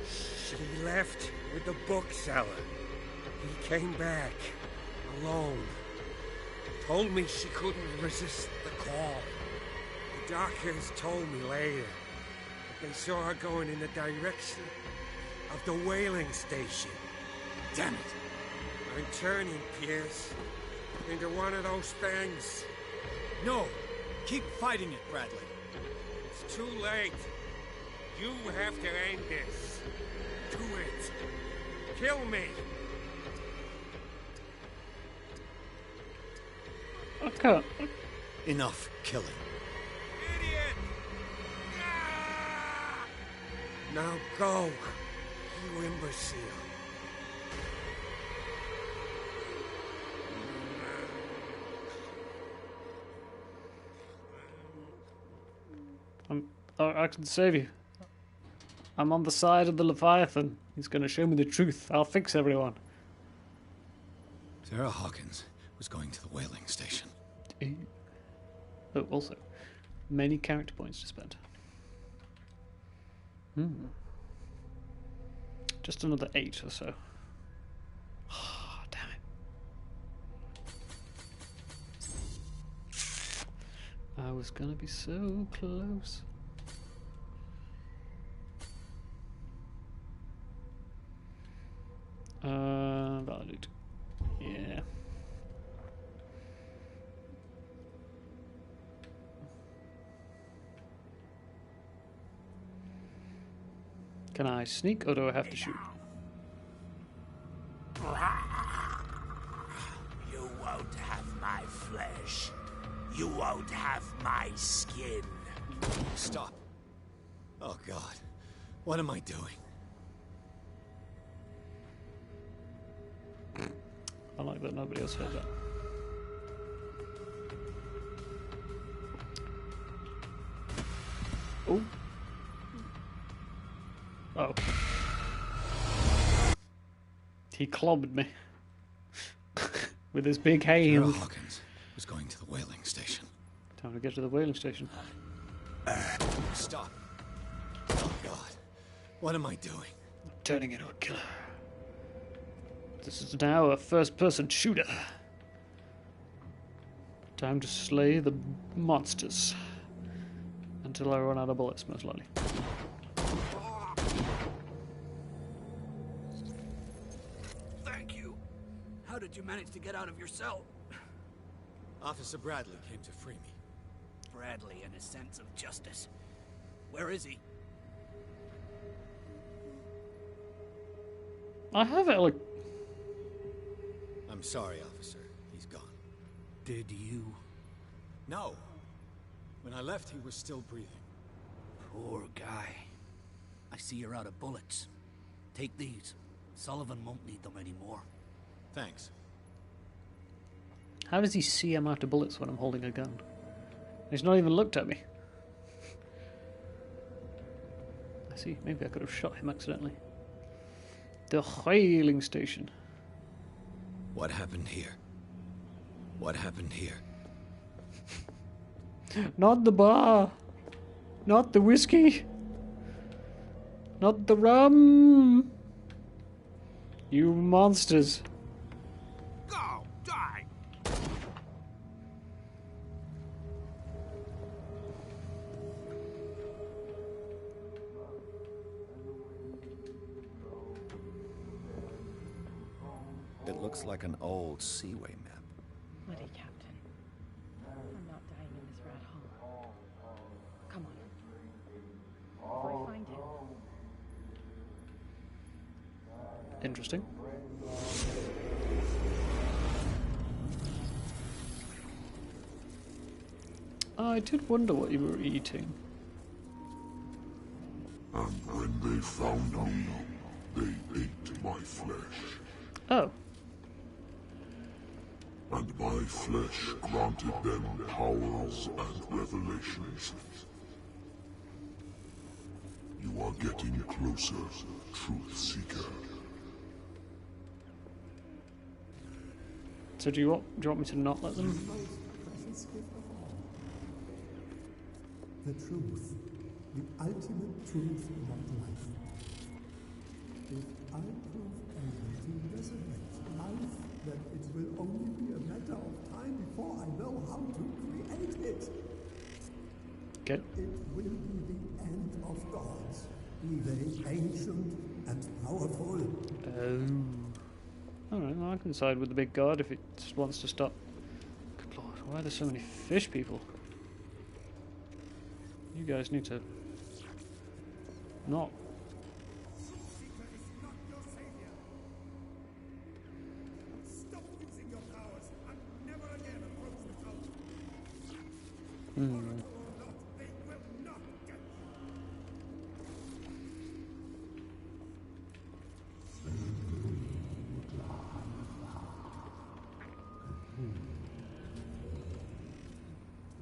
She left with the bookseller. He came back, alone. Told me she couldn't resist the call. The doctors told me later that they saw her going in the direction of the whaling station. Damn it. I'm turning, Pierce, into one of those things. No, keep fighting it, Bradley. It's too late. You have to end this. Do it. Kill me. Okay. Enough killing. Idiot! Ah! Now go, you imbecile. I can save you. I'm on the side of the Leviathan. He's going to show me the truth. I'll fix everyone. Sarah Hawkins was going to the whaling station. Oh, also, many character points to spend. Just another 8 or so. Oh, damn it. I was going to be so close. Validate. Yeah. Can I sneak or do I have to shoot? You won't have my flesh. You won't have my skin. Stop. Oh, God. What am I doing? I like that nobody else heard that. Oh. Oh. He clobbered me. With his big Sarah hand. Hawkins was going to the whaling station. Time to get to the whaling station. Stop. Oh, God. What am I doing? I'm turning into a killer. This is now a first-person shooter. Time to slay the monsters. Until I run out of bullets, most likely. Thank you. How did you manage to get out of your cell? Officer Bradley came to free me. Bradley and his sense of justice. Where is he? I have it, like... I'm sorry, officer. He's gone. Did you? No. When I left, he was still breathing. Poor guy. I see you're out of bullets. Take these. Sullivan won't need them anymore. Thanks. How does he see I'm out of bullets when I'm holding a gun? He's not even looked at me. I see. Maybe I could have shot him accidentally. The whaling station. What happened here? What happened here? Not the bar. Not the whiskey. Not the rum. You monsters. Go! Die! It looks like an old Seaway map. Bloody Captain. I'm not dying in this rat hole. Come on. If I find him... Interesting. I did wonder what you were eating. And when they found me, they ate my flesh. Oh. And my flesh granted them powers and revelations. You are getting closer, Truth Seeker. So do you want me to not let them? The truth. The ultimate truth about life. If I prove able to resurrect life, then it will only be a matter of time before I know how to create it. Okay. It will be the end of gods, be they ancient and powerful. Alright, well, I can side with the big god if it wants to stop. Good lord, why are there so many fish people? You guys need to... not. Hmm.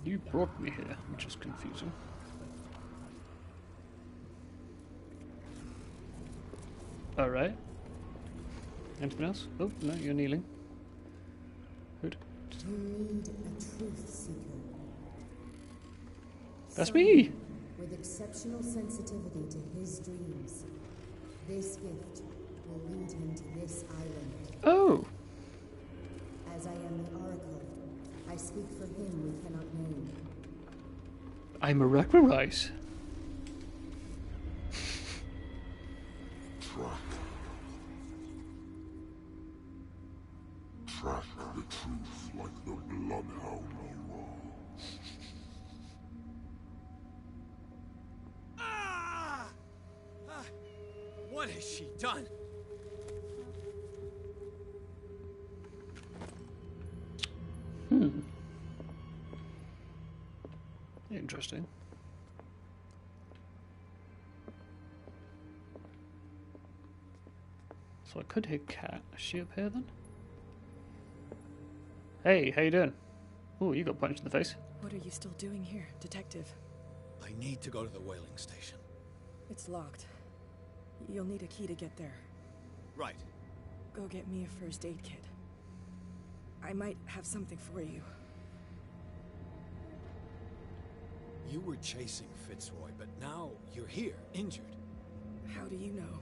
You brought me here, which is confusing. Alright. Anything else? Oh, no, you're kneeling. Good. You need a truth seeker. That's me! With exceptional sensitivity to his dreams. This gift will lead him to this island. Oh! As I am the Oracle, I speak for him we cannot name. I'm a Requirize. Track the truth like the bloodhound you are. What has she done? Interesting. So I could hit Cat. Is she up here then? Hey, how you doing? Oh, you got punched in the face. What are you still doing here, Detective? I need to go to the whaling station. It's locked. You'll need a key to get there. Right. Go get me a first aid kit. I might have something for you. You were chasing Fitzroy, but now you're here, injured. How do you know?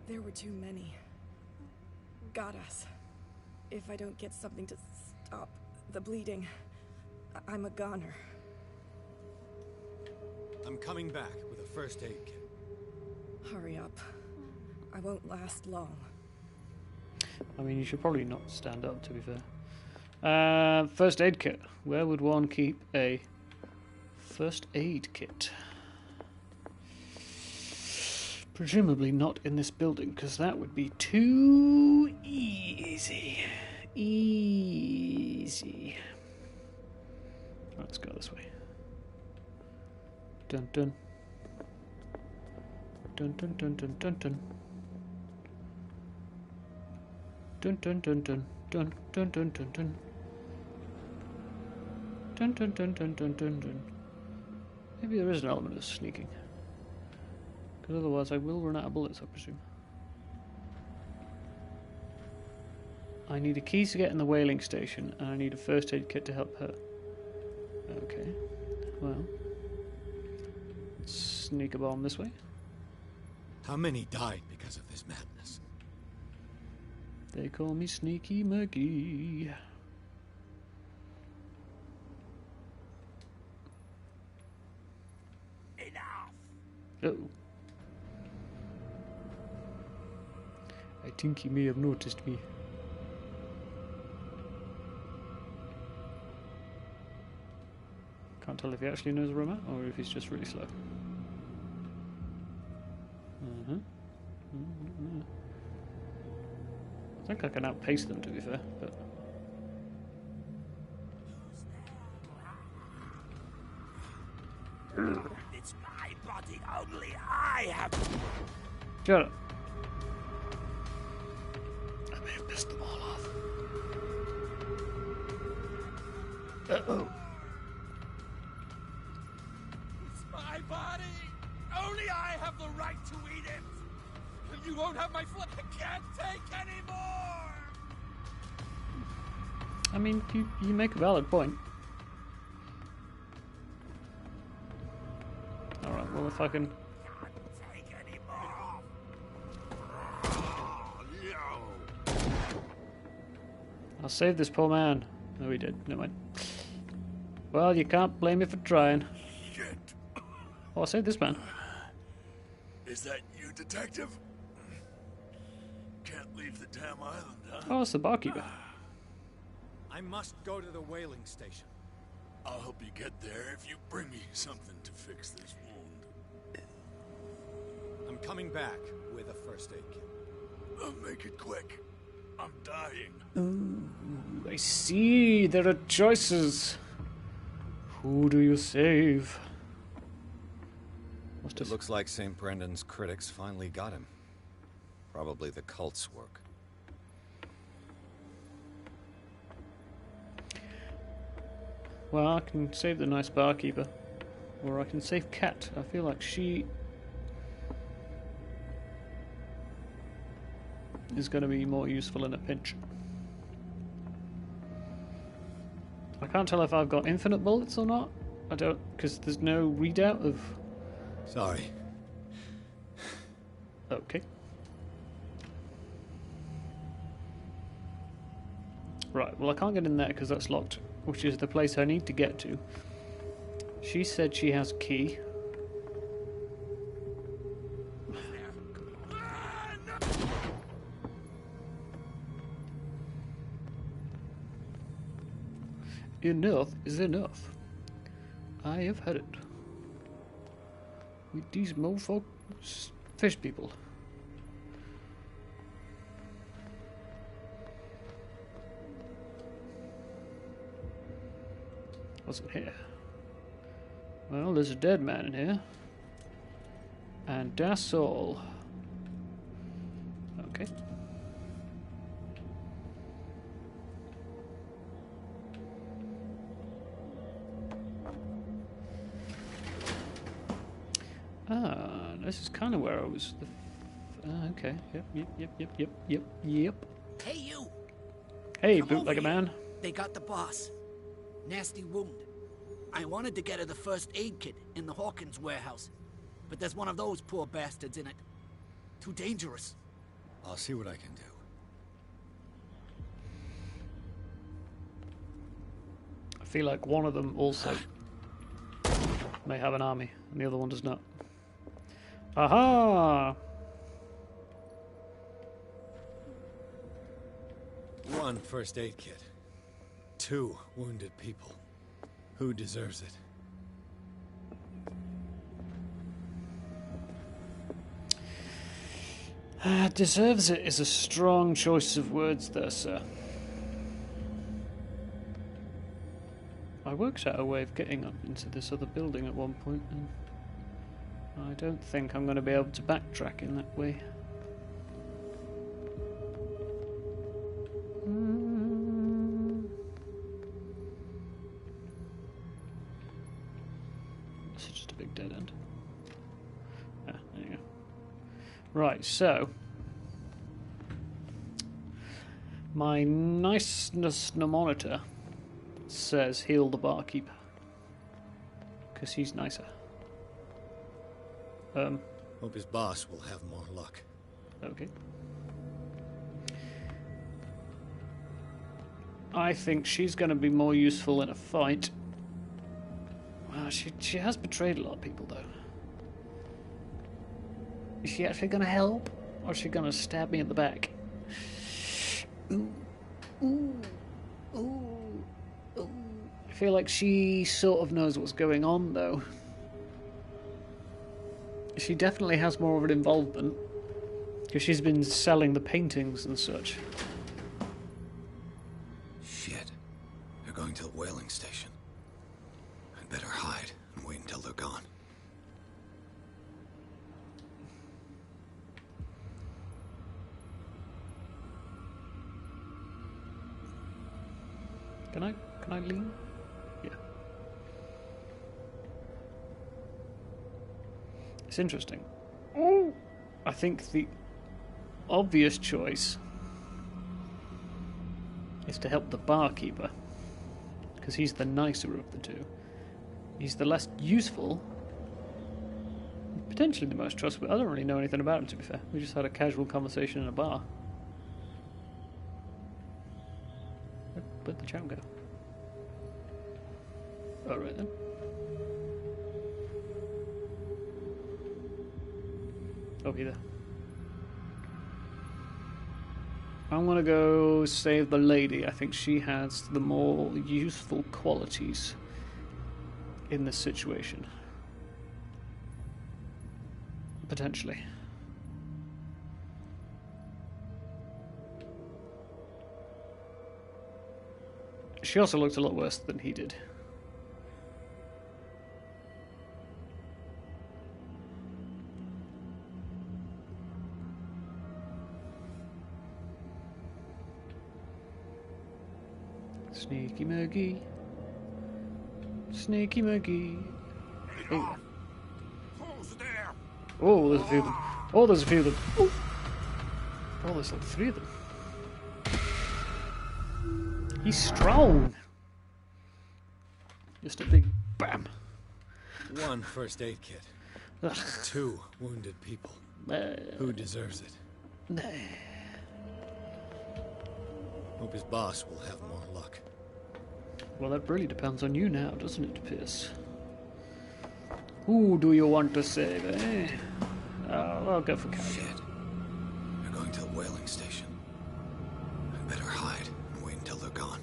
There were too many. Got us. If I don't get something to stop the bleeding, I'm a goner. I'm coming back with a first aid kit. Hurry up. I won't last long. I mean, you should probably not stand up, to be fair. First aid kit. Where would one keep a first aid kit? Presumably not in this building, because that would be too easy. Easy. Let's go this way. Dun dun. Dun dun dun dun dun dun. Dun dun dun dun dun dun dun dun dun. Dun dun dun dun dun dun dun. Maybe there is an element of sneaking. Because otherwise I will run out of bullets, I presume. I need a key to get in the whaling station, and I need a first aid kit to help her. Okay. Well. Sneak a bomb this way. How many died because of this madness? They call me Sneaky McGee. Enough! Uh-oh. I think he may have noticed me. Can't tell if he actually knows where I'm at or if he's just really slow. I think I can outpace them, to be fair, but... It's my body, only I have... Shut up. I may have pissed them all off. Uh-oh. It's my body! Only I have the right to eat it! You won't have my flesh! I can't take any more! I mean, you make a valid point. Alright, well if I can... Take any more! I'll save this poor man. No, he did. Never mind. Well, you can't blame me for trying. Shit. Oh, I'll save this man. Is that you, detective? Can't leave the damn island, huh? Oh, it's the barkeeper. I must go to the whaling station. I'll help you get there if you bring me something to fix this wound. I'm coming back with a first aid kit. Make it quick. I'm dying. Ooh, I see. There are choices. Who do you save? It looks like St. Brendan's critics finally got him. Probably the cult's work. Well, I can save the nice barkeeper. Or I can save Kat. I feel like she is going to be more useful in a pinch. I can't tell if I've got infinite bullets or not. I don't, because there's no readout of... Sorry. Okay. Right, well I can't get in there because that's locked, which is the place I need to get to. She said she has a key. Enough is enough. I have had it. With these mofo fish people. What's in here? Well, there's a dead man in here. And that's all. Okay. Ah, this is kind of where I was. Okay. Yep. Hey, you! Hey, Come bootlegger over here. man. They got the boss. Nasty wound. I wanted to get her the first aid kit in the Hawkins warehouse, but there's one of those poor bastards in it. Too dangerous. I'll see what I can do. feel like one of them also may have an army, and the other one does not. Aha! One first aid kit. 2 wounded people. Who deserves it? Deserves it is a strong choice of words there, sir. I worked out a way of getting up into this other building at one point, and I don't think I'm going to be able to backtrack in that way. This is just a big dead end. Ah, there you go. Right, so my niceness monitor says heal the barkeeper because he's nicer. Hope his boss will have more luck. Okay. I think she's going to be more useful in a fight. Well, she has betrayed a lot of people, though. Is she actually going to help, or is she going to stab me in the back? Ooh, ooh, ooh, ooh. I feel like she sort of knows what's going on, though. She definitely has more of an involvement, because she's been selling the paintings and such. Shit. They're going to the whaling station. I'd better hide and wait until they're gone. Can I lean? Yeah. It's interesting. I think the obvious choice is to help the barkeeper, because he's the nicer of the two. He's the less useful, potentially the most trustworthy. I don't really know anything about him, to be fair. We just had a casual conversation in a bar. Where'd the chap go? Alright then. Oh, he there. I'm gonna go save the lady. I think she has the more useful qualities in this situation. Potentially. She also looked a lot worse than he did. Sneaky Muggy. Sneaky Muggy. Oh. Oh, there's a few of them. Oh, there's a few of them. Oh, oh there's like 3 of them. He's strong. Just a big bam. 1 first aid kit. Ugh. 2 wounded people. Who deserves it? Hope his boss will have more luck. Well, that really depends on you now, doesn't it, Pierce? Who do you want to save, eh? I'll go for Carrie. Shit. They're going to the whaling station. I'd better hide and wait until they're gone.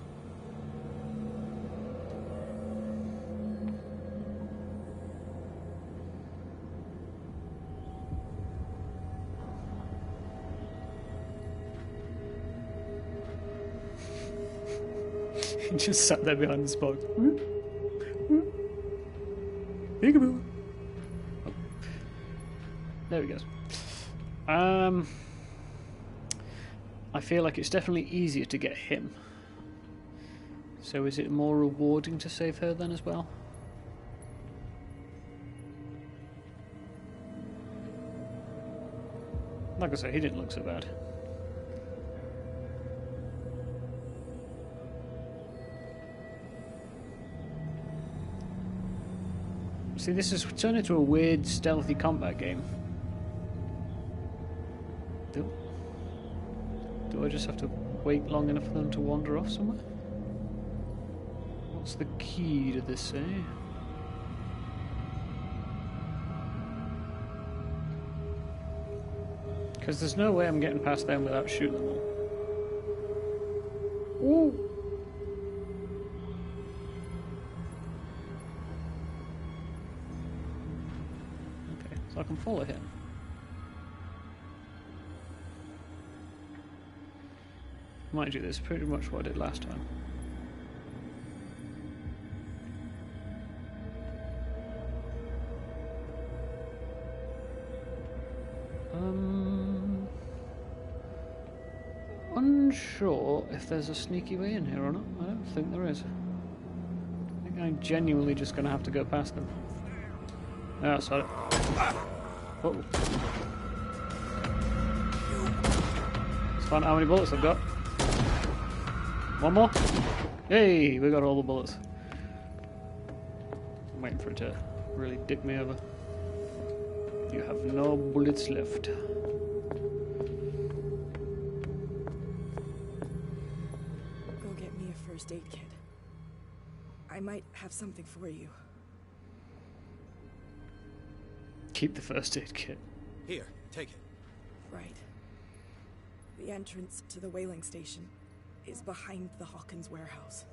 He just sat there behind the spot. Peekaboo. Oh. There he goes. I feel like it's definitely easier to get him. So is it more rewarding to save her then as well? Like I say, he didn't look so bad. See, this has turned into a weird, stealthy combat game. Do I just have to wait long enough for them to wander off somewhere? What's the key to this, eh? Because there's no way I'm getting past them without shooting them all. Ooh! Okay, so I can follow him. Mind you, this is pretty much what I did last time. Unsure if there's a sneaky way in here or not. I don't think there is. I think I'm genuinely just going to have to go past them. Oh, sorry. Whoa. Let's find out how many bullets I've got. One more. Hey, we got all the bullets. I'm waiting for it to really dick me over. You have no bullets left. First aid kit. I might have something for you. Keep the first aid kit. Here, take it. Right. The entrance to the whaling station is behind the Hawkins warehouse.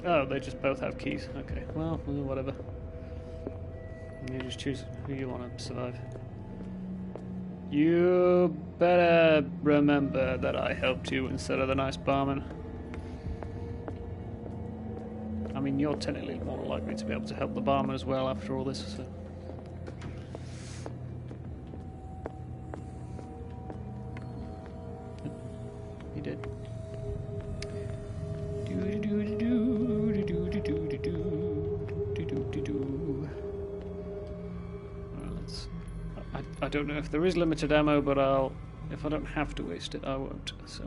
Oh, they just both have keys. Okay, well, whatever. You just choose who you want to survive. You better remember that I helped you instead of the nice barman. I mean, you're technically more likely to be able to help the barman as well after all this, so... He did. I don't know if there is limited ammo, but if I don't have to waste it, I won't. So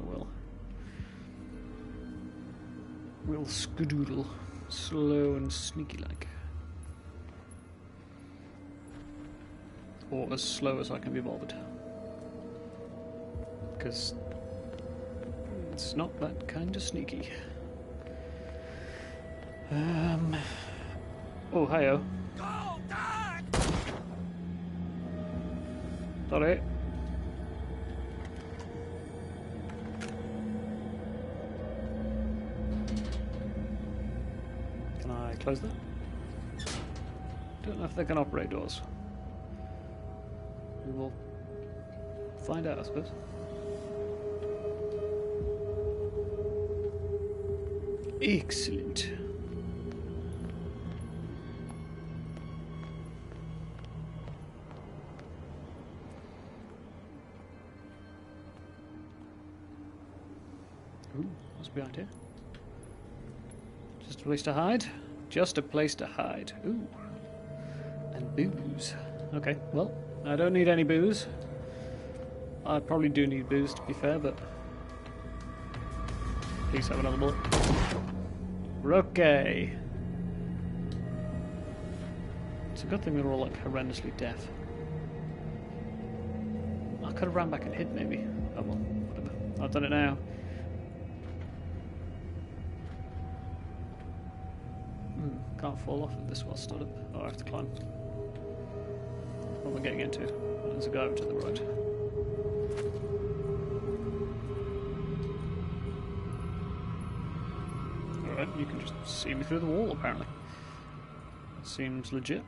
we'll skedoodle, slow and sneaky like, or as slow as I can be bothered, because it's not that kind of sneaky. Oh, hi-oh. Sorry. Can I close that? Don't know if they can operate doors. We will find out, I suppose. Excellent. Ooh, what's behind here? Just a place to hide? Just a place to hide. Ooh. And booze. Okay, well, I don't need any booze. I probably do need booze, to be fair, but... Please have another bullet. We're okay. It's a good thing we were all, like, horrendously deaf. I could have ran back and hid, maybe. Oh well, whatever. I've done it now. Can't fall off of this while stood up. Oh, I have to climb. What am I getting into? There's a guy over to the right. Alright, you can just see me through the wall, apparently. Seems legit.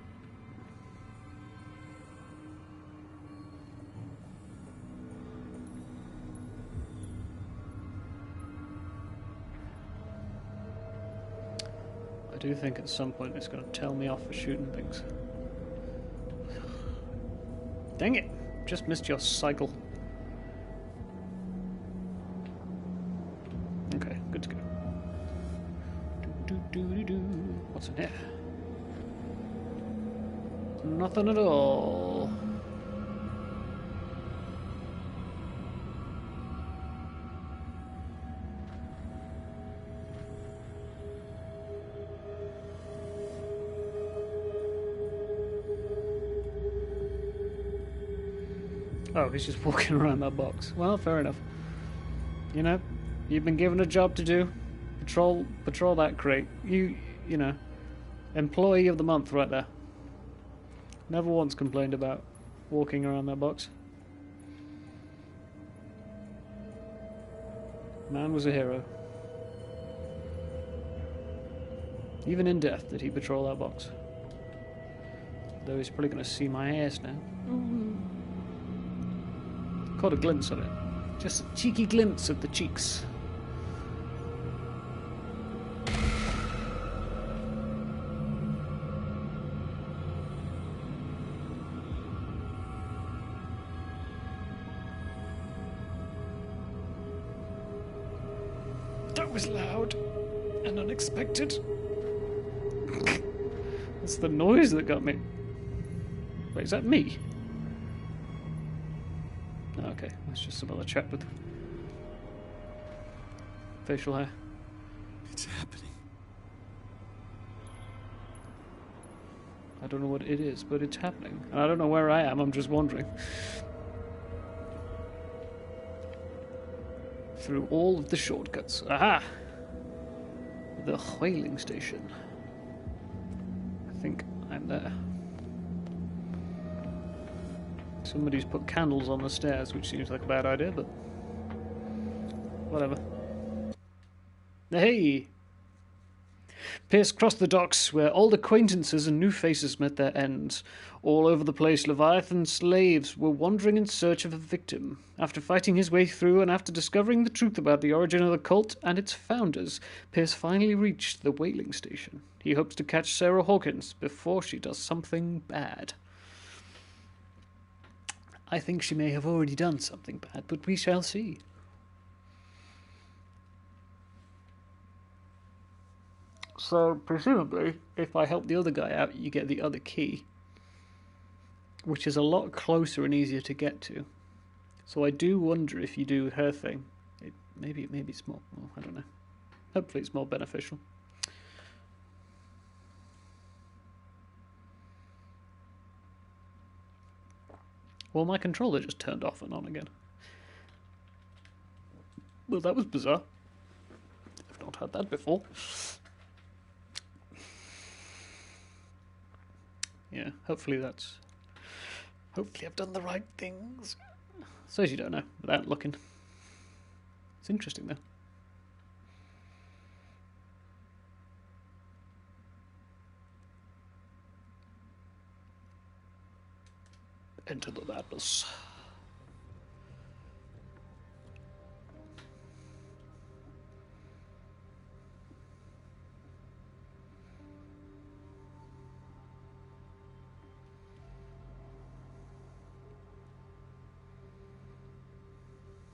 I do think at some point it's going to tell me off for shooting things. Dang it! Just missed your cycle. Okay, good to go. What's in here? Nothing at all. Oh, he's just walking around that box. Well, fair enough. You know, You've been given a job to do. Patrol that crate. You know, employee of the month right there. Never once complained about walking around that box. Man was a hero. Even in death did he patrol that box. Though he's probably going to see my ass now. Caught a glimpse of it. Just a cheeky glimpse of the cheeks. That was loud and unexpected. It's the noise that got me. Wait, is that me? Oh, okay, that's just some other chap with facial hair. It's happening. I don't know what it is, but it's happening. And I don't know where I am, I'm just wandering. Through all of the shortcuts. Aha! The whaling station. I think I'm there. Somebody's put candles on the stairs, which seems like a bad idea, but whatever. Hey! Pierce crossed the docks, where old acquaintances and new faces met their ends. All over the place, Leviathan slaves were wandering in search of a victim. After fighting his way through, and after discovering the truth about the origin of the cult and its founders, Pierce finally reached the whaling station. He hopes to catch Sarah Hawkins before she does something bad. I think she may have already done something bad, but we shall see. So, presumably, if I help the other guy out, you get the other key, which is a lot closer and easier to get to. So I do wonder if you do her thing. Maybe it's more... Well, I don't know. Hopefully it's more beneficial. Well, my controller just turned off and on again. Well, that was bizarre. I've not had that before. Yeah, hopefully I've done the right things. So as you don't know, without looking. It's interesting, though. Enter the madness.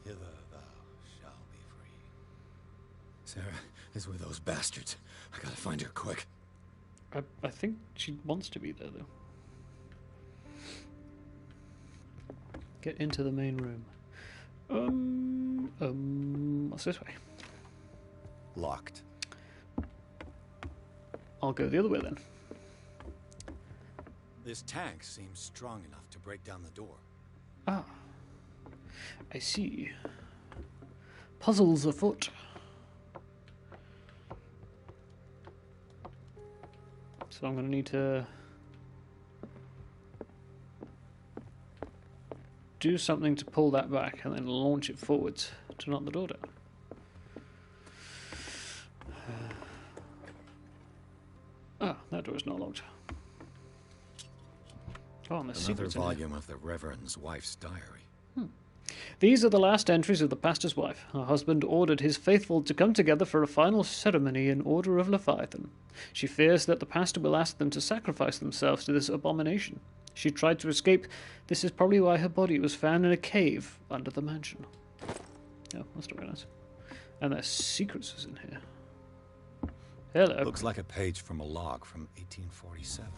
Hither thou shalt be free. Sarah is with those bastards. I gotta find her quick. I think she wants to be there, though. Get into the main room. What's this way? Locked. I'll go the other way then. This tank seems strong enough to break down the door. Ah. I see. Puzzles afoot. So I'm going to need to do something to pull that back and then launch it forwards to knock the door down. That door is not locked. Oh, and there's Another secrets in here. volume of the Reverend's wife's diary. These are the last entries of the pastor's wife. Her husband ordered his faithful to come together for a final ceremony in order of Leviathan. She fears that the pastor will ask them to sacrifice themselves to this abomination. She tried to escape. This is probably why her body was found in a cave under the mansion. Oh, that's not very nice. And there's secrets in here. Hello. Looks like a page from a log from 1847.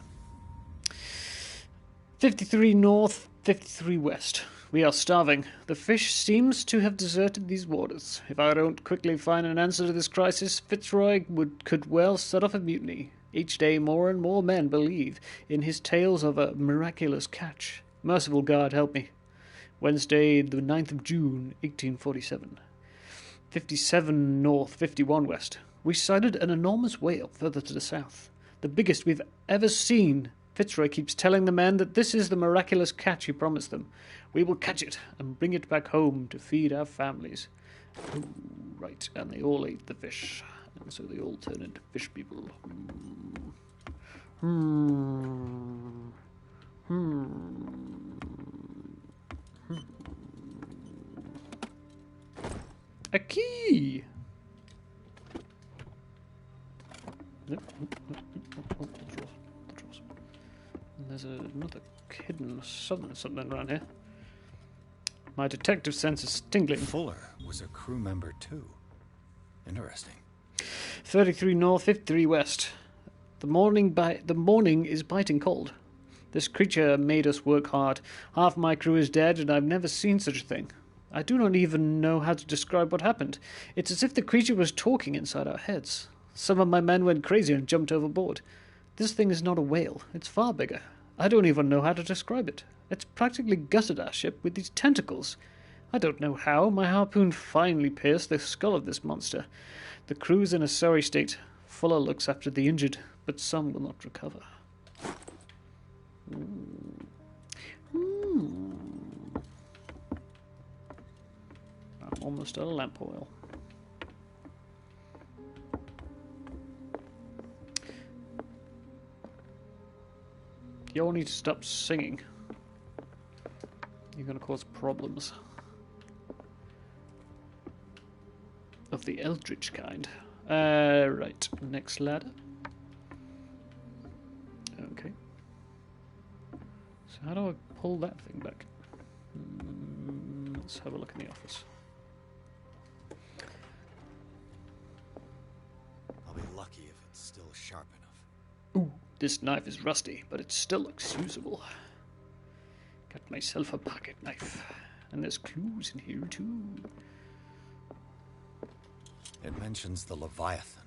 53 north, 53 west. We are starving. The fish seems to have deserted these waters. If I don't quickly find an answer to this crisis, Fitzroy could well set off a mutiny. Each day more and more men believe in his tales of a miraculous catch. Merciful God help me. Wednesday, the 9th of June, 1847. 57 north, 51 west. We sighted an enormous whale further to the south. The biggest we've ever seen. Fitzroy keeps telling the men that this is the miraculous catch he promised them. We will catch it and bring it back home to feed our families. Ooh, right, and they all ate the fish. And so they all turn into fish people. A key! And there's another hidden something around here. My detective sense is tingling. Fuller was a crew member too. Interesting. 33 north, 53 west. The morning is biting cold. This creature made us work hard. Half my crew is dead, and I've never seen such a thing. I do not even know how to describe what happened. It's as if the creature was talking inside our heads. Some of my men went crazy and jumped overboard. This thing is not a whale. It's far bigger. I don't even know how to describe it. It's practically gutted our ship with these tentacles. I don't know how. My harpoon finally pierced the skull of this monster. The crew's in a sorry state. Fuller looks after the injured, but some will not recover. I'm almost out of lamp oil. You all need to stop singing. You're going to cause problems. Of the eldritch kind. Right. Next ladder. Okay. So how do I pull that thing back? Let's have a look in the office. I'll be lucky if it's still sharp enough. Ooh, this knife is rusty, but it still looks usable. Got myself a pocket knife. And there's clues in here too. It mentions the Leviathan.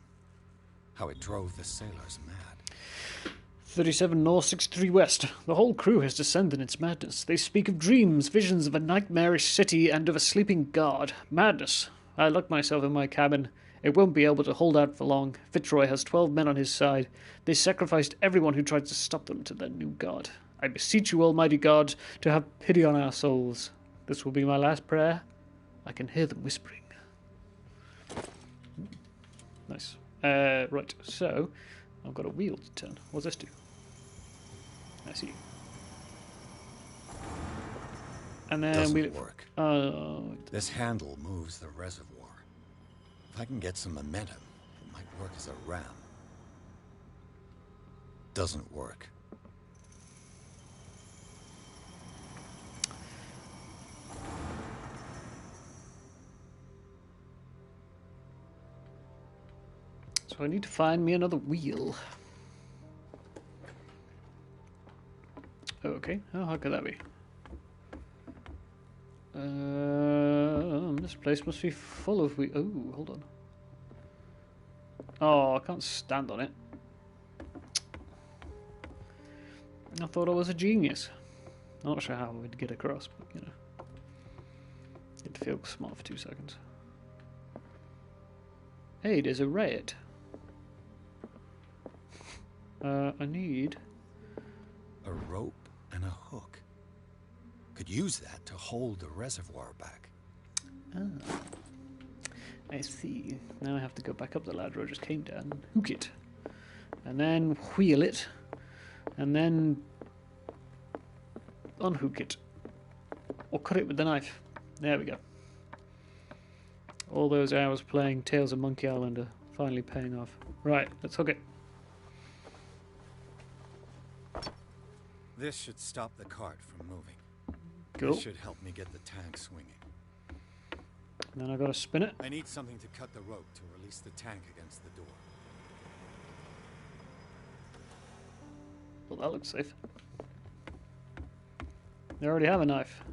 How it drove the sailors mad. 37 north, 63 west. The whole crew has descended in its madness. They speak of dreams, visions of a nightmarish city and of a sleeping guard. Madness. I locked myself in my cabin. It won't be able to hold out for long. Fitzroy has 12 men on his side. They sacrificed everyone who tried to stop them to their new god. I beseech you, almighty God, to have pity on our souls. This will be my last prayer. I can hear them whispering. Nice. Right, so I've got a wheel to turn. What's this do? I see. And then Doesn't work. This handle moves the reservoir. If I can get some momentum, it might work as a ram. Doesn't work. So I need to find me another wheel. Okay, how could that be? This place must be full of wheels. Oh, hold on. Oh, I can't stand on it. I thought I was a genius. I'm not sure how I would get across, but you know. It feels smart for 2 seconds. Hey, there's a riot. I need a rope and a hook. Could use that to hold the reservoir back. Ah, I see. Now I have to go back up the ladder I just came down and hook it. And then wheel it. And then unhook it. Or cut it with the knife. There we go. All those hours playing Tales of Monkey Island are finally paying off. Right, let's hook it. This should stop the cart from moving. Cool. This should help me get the tank swinging. And then I gotta spin it. I need something to cut the rope to release the tank against the door. Well, that looks safe. They already have a knife.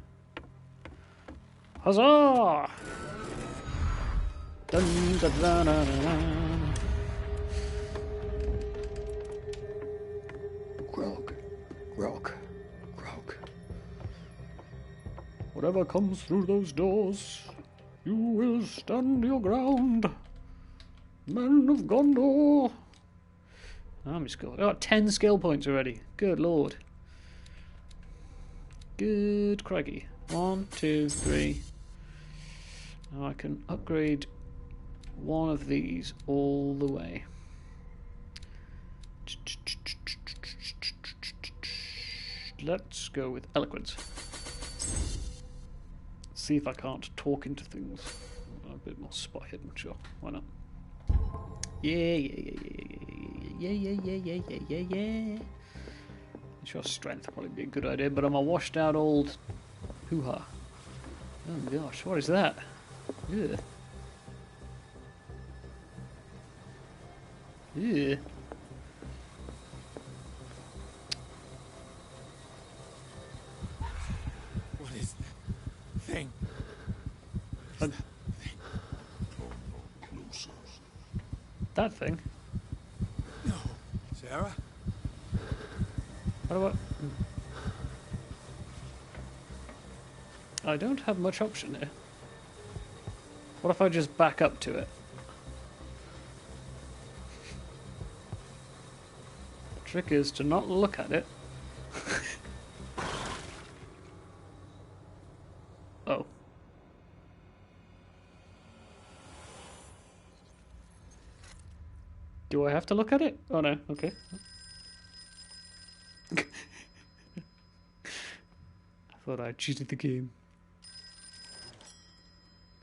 Huzzah! Dun, dun, dun, dun, dun. Grog, grog, grog. Whatever comes through those doors, You will stand your ground, men of Gondor. Army skill. I got 10 skill points already. Good lord. Good crikey. 1, 2, 3. Now I can upgrade one of these all the way. Let's go with eloquence. See if I can't talk into things. A bit more spot hidden, sure. Why not? Yeah. Sure, strength would probably be a good idea, but I'm a washed out old hoo-ha. Oh gosh, what is that? Ugh. Ugh. What is that thing? That thing? No. Sarah? What about... I don't have much option here. What if I just back up to it? The trick is to not look at it. Oh. Do I have to look at it? Oh no, okay. I thought I cheated the game.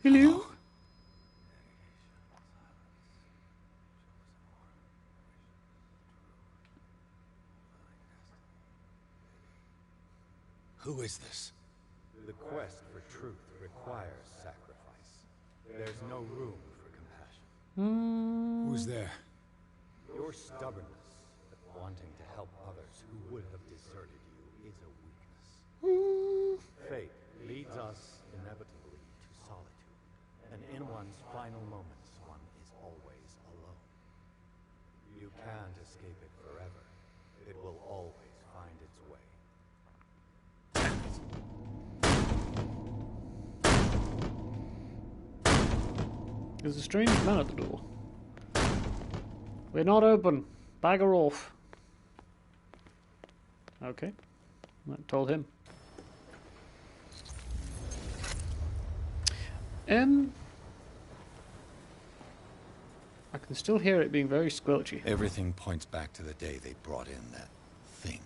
Hello? Who is this? The quest for truth requires sacrifice. There's no room for compassion. Who's there? Your stubbornness, wanting to help others who would have deserted you, is a weakness. Fate leads us inevitably to solitude, and in one's final moments, one is always alone. You can't escape it forever. It will always find its way. There's a strange man at the door. We're not open. Bagger off. Okay. I told him. I can still hear it being very squelchy. Everything points back to the day they brought in that thing.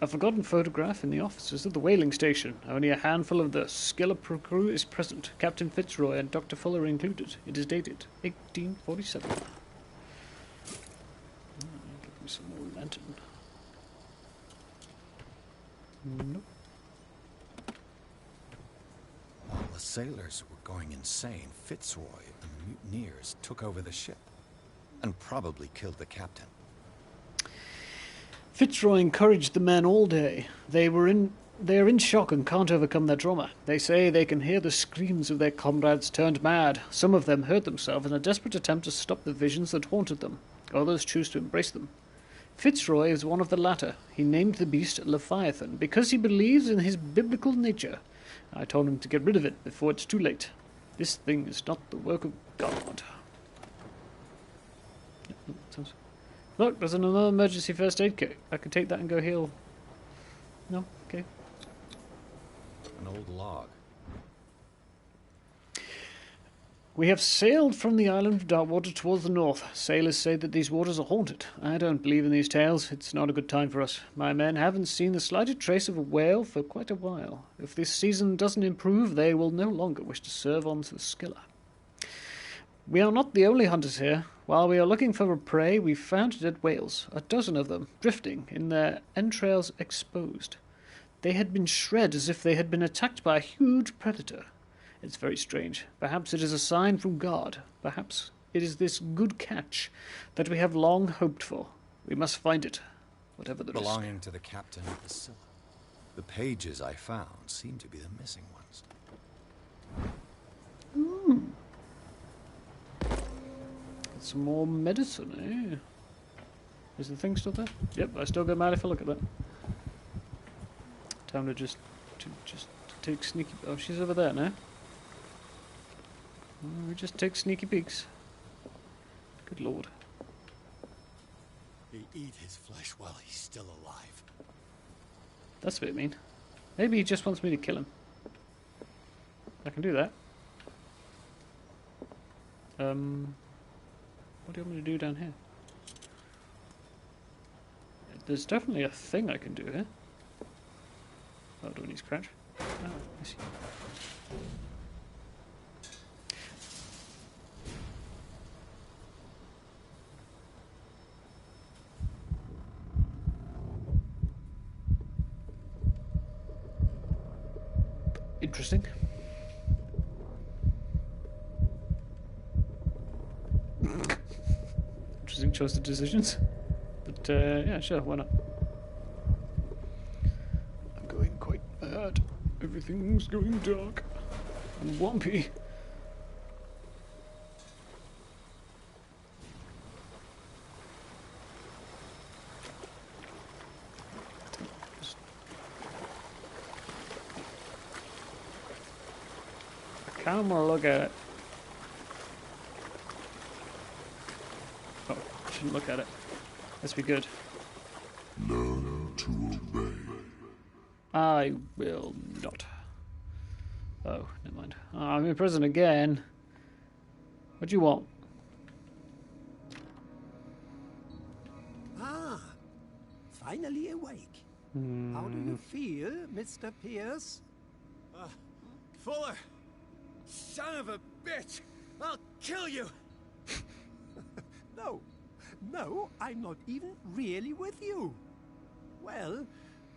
A forgotten photograph in the offices of the whaling station. Only a handful of the Skillup crew is present. Captain Fitzroy and Dr. Fuller included. It is dated 1847. Give me some more lantern. Nope. While the sailors were going insane, Fitzroy and the mutineers took over the ship and probably killed the captain. Fitzroy encouraged the men all day. They are in shock and can't overcome their trauma. They say they can hear the screams of their comrades turned mad. Some of them hurt themselves in a desperate attempt to stop the visions that haunted them. Others choose to embrace them. Fitzroy is one of the latter. He named the beast Leviathan because he believes in his biblical nature. I told him to get rid of it before it's too late. This thing is not the work of God. Look, there's another emergency first aid kit. I could take that and go heal. No? Okay. An old log. We have sailed from the island of Darkwater towards the north. Sailors say that these waters are haunted. I don't believe in these tales. It's not a good time for us. My men haven't seen the slightest trace of a whale for quite a while. If this season doesn't improve, they will no longer wish to serve on the Skilla. We are not the only hunters here. While we are looking for a prey, we found dead whales, a dozen of them, drifting, in their entrails exposed. They had been shred as if they had been attacked by a huge predator. It's very strange. Perhaps it is a sign from God. Perhaps it is this good catch that we have long hoped for. We must find it, whatever the risk. Belonging to the captain of the Scylla. The pages I found seem to be the missing ones. Some more medicine, eh? Is the thing still there? Yep, I still get mad if I look at that. Time to just take sneaky... Oh, she's over there now. We just take sneaky peeks. Good lord. They eat his flesh while he's still alive. That's a bit mean. Maybe he just wants me to kill him. I can do that. What do you want me to do down here? There's definitely a thing I can do here. Oh, do I need to crouch? Oh, I see. Interesting. Interesting choice of decisions. But, yeah, sure, why not? I'm going quite mad. Everything's going dark and wumpy. I kind of want to look at it. Oh, I shouldn't look at it. Let's be good. Learn to obey. I will not. Oh, never mind. Oh, I'm in prison again. What do you want? Ah, finally awake. How do you feel, Mr. Pierce? Fuller! Son of a bitch! I'll kill you! No, I'm not even really with you. Well,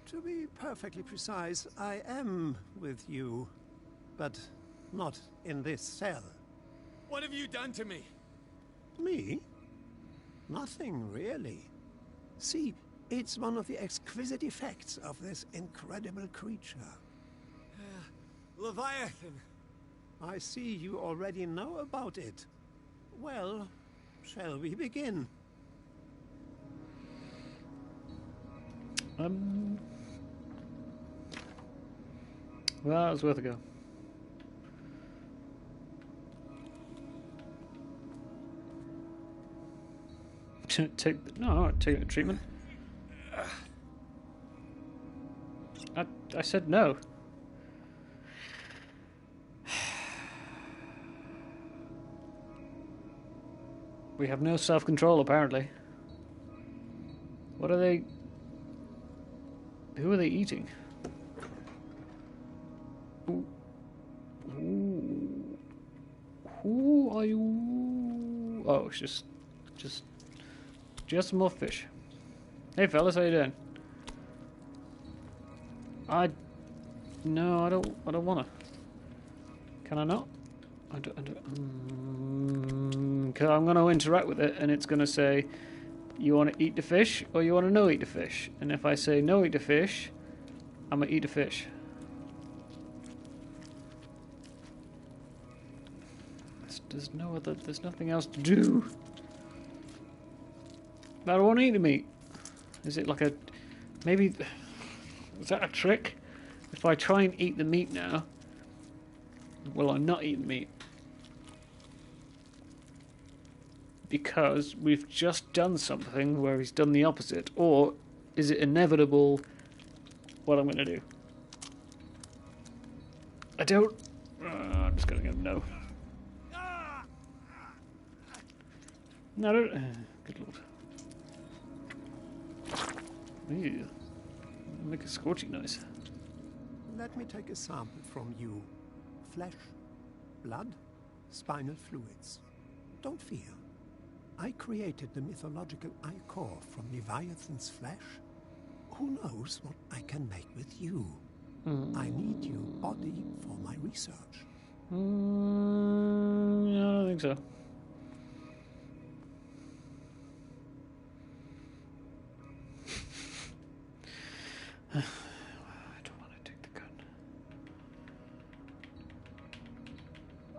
to be perfectly precise, I am with you. But not in this cell. What have you done to me? Me? Nothing, really. See, it's one of the exquisite effects of this incredible creature. Leviathan! I see you already know about it. Well, shall we begin? Well, it was worth a go. Take the treatment. I said no. We have no self-control, apparently. What are they... Who are they eating? Who are you? Oh, it's just more fish. Hey, fellas, how you doing? No, I don't wanna. Can I not? Cause I'm gonna interact with it, and it's gonna say, you want to eat the fish, or you want to no eat the fish? And if I say no eat the fish, I'm gonna eat the fish. There's nothing else to do. But I don't want to eat the meat. Is it like a... Maybe... Is that a trick? If I try and eat the meat now, will I not eat the meat? Because we've just done something where he's done the opposite. Or is it inevitable what I'm going to do? I don't... I'm just going to go no. No, I don't... good lord. Ew. Make a scorching noise. Let me take a sample from you. Flesh, blood, spinal fluids. Don't fear. I created the mythological ichor from Leviathan's flesh. Who knows what I can make with you? I need your body for my research. I don't think so. I don't want to take the gun.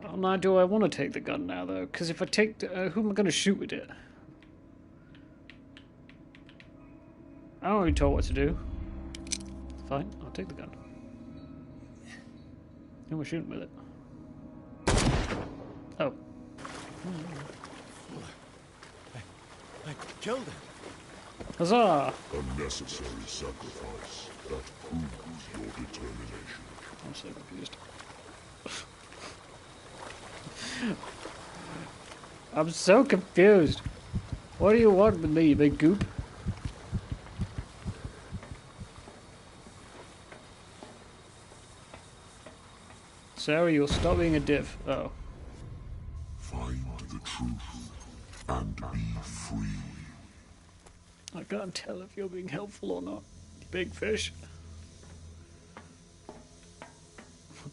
Oh, now do I want to take the gun now, though? Because if I take the... who am I going to shoot with it? I don't really told what to do. Fine, I'll take the gun. Who am I shooting with it? Oh. I killed him. Huzzah! A necessary sacrifice that proves your determination. I'm so confused. I'm so confused. What do you want with me, you big goop? Sarah, you'll stop being a div. Oh. Find the truth and be free. I can't tell if you're being helpful or not, you big fish.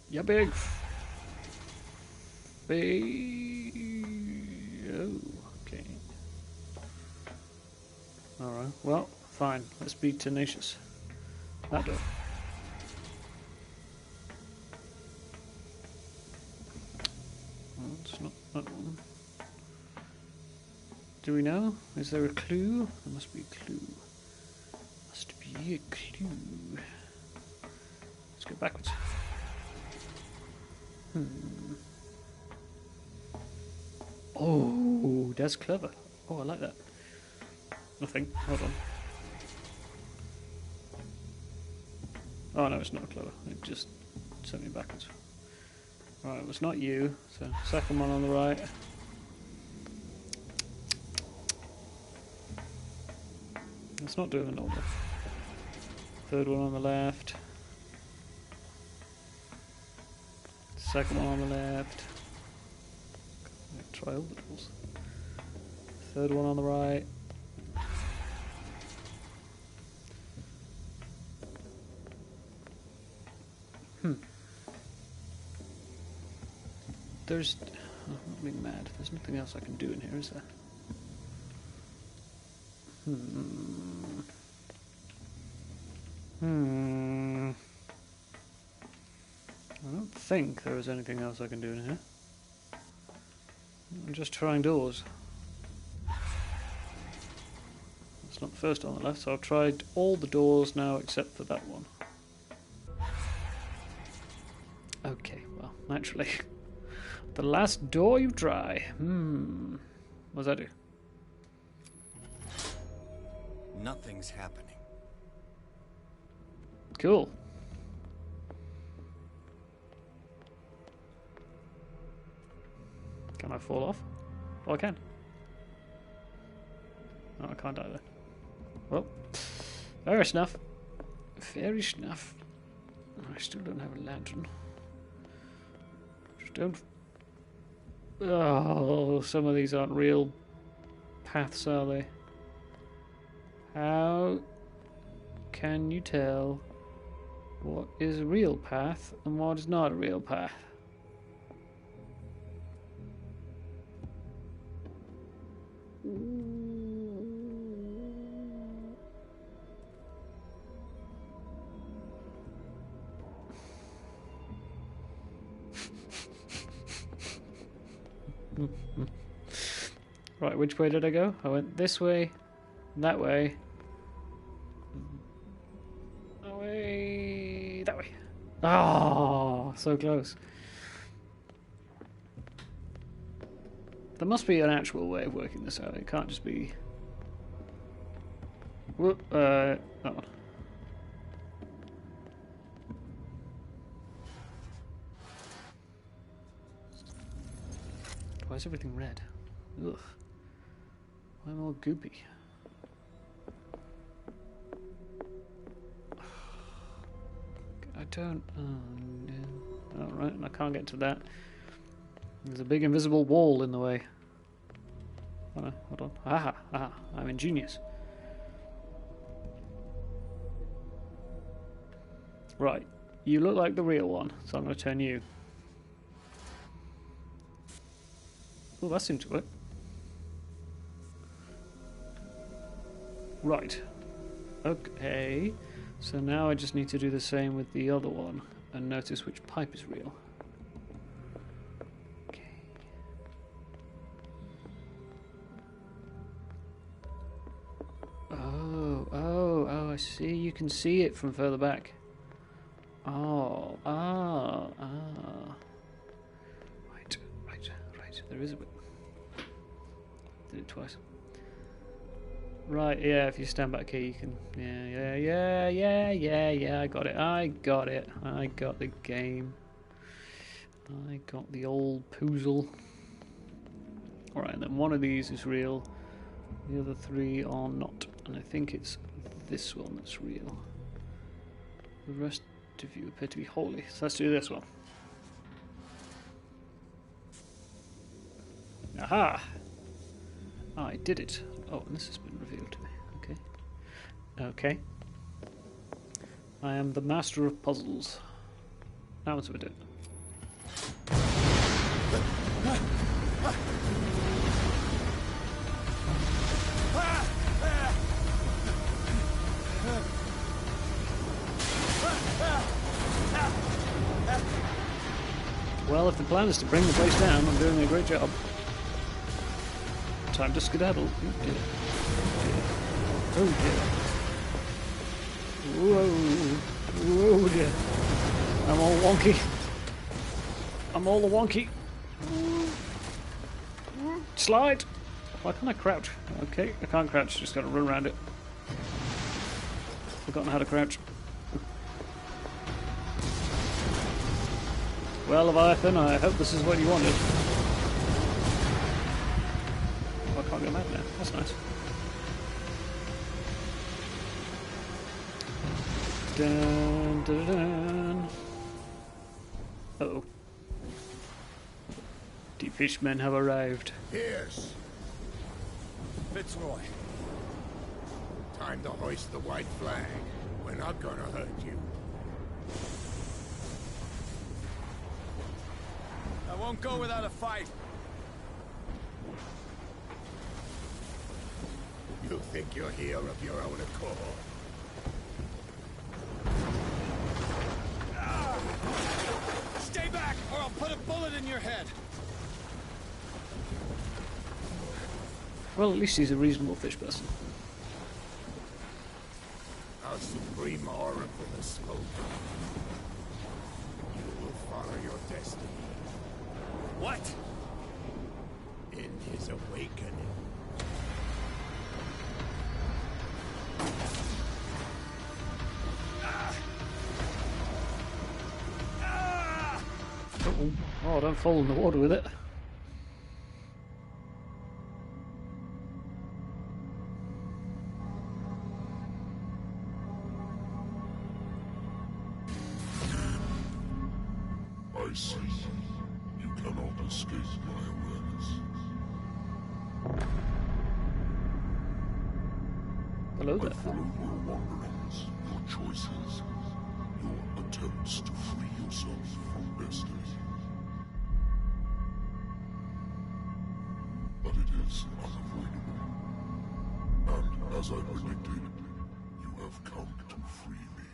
You big... Oh, okay. Alright, well, fine. Let's be tenacious. That door. Well, it's not that one. Do we know? Is there a clue? There must be a clue. Must be a clue. Let's go backwards. Oh, that's clever. Oh, I like that. Nothing. Hold on. Oh no, it's not clever. It just sent me backwards. Right, it was not you. So, second one on the right. It's not doing the normal. Third one on the left. Second one on the left. Try all the doors. Third one on the right. There's... Oh, I'm not being mad. There's nothing else I can do in here, is there? I don't think there is anything else I can do in here. I'm just trying doors. It's not the first on the left, so I've tried all the doors now except for that one. Okay, well, naturally. The last door you try. What does that do? Nothing's happening. Cool. Can I fall off? Oh, I can. Oh, I can't either. Well, very snuff. Very snuff. I still don't have a lantern. Just don't... Oh, some of these aren't real paths, are they? How can you tell what is a real path and what is not a real path? Right, which way did I go? I went this way, that way, that way, that way. Oh, so close. There must be an actual way of working this out. It can't just be... Whoop, that one. Why is everything red? Ugh. I'm all goopy. I don't... Oh, no. Alright, I can't get to that. There's a big invisible wall in the way. Oh no, hold on. Aha, I'm ingenious. Right, you look like the real one, so I'm going to turn you. Oh, that seemed to work. Right. Okay. So now I just need to do the same with the other one and notice which pipe is real. Okay. Oh, I see. You can see it from further back. Right. there is a way. Did it twice. Right, yeah, if you stand back here you can... Yeah, I got it. I got the game. I got the old poozle. Alright, then one of these is real. The other three are not. And I think it's this one that's real. The rest of you appear to be holy. So let's do this one. Aha! I did it. Oh, and this has been revealed to me. Okay. Okay. I am the master of puzzles. Now what's we do? Well, if the plan is to bring the place down, I'm doing a great job. Time to skedaddle. Oh dear. Oh dear. Whoa. Whoa dear. I'm all wonky. I'm all the wonky. Slide! Why can't I crouch? Okay, I can't crouch, just gotta run around it. Forgotten how to crouch. Well, Leviathan, I hope this is what you wanted. Oh, I can't go mad now. That's nice. Dun, dun, dun. Uh-oh. Deep fish men have arrived. Pierce! Fitzroy. Time to hoist the white flag. We're not gonna hurt you. I won't go without a fight. You think you're here of your own accord? Stay back, or I'll put a bullet in your head. Well, at least he's a reasonable fish person. Our supreme oracle has spoken. You will follow your destiny. What? In his awakening. Uh-oh. Oh, don't fall in the water with it. I see. You cannot escape my awareness. Hello there. I follow your wanderings, your choices, your attempts to free yourself from destiny. But it is unavoidable. And as I predicted, you have come to free me.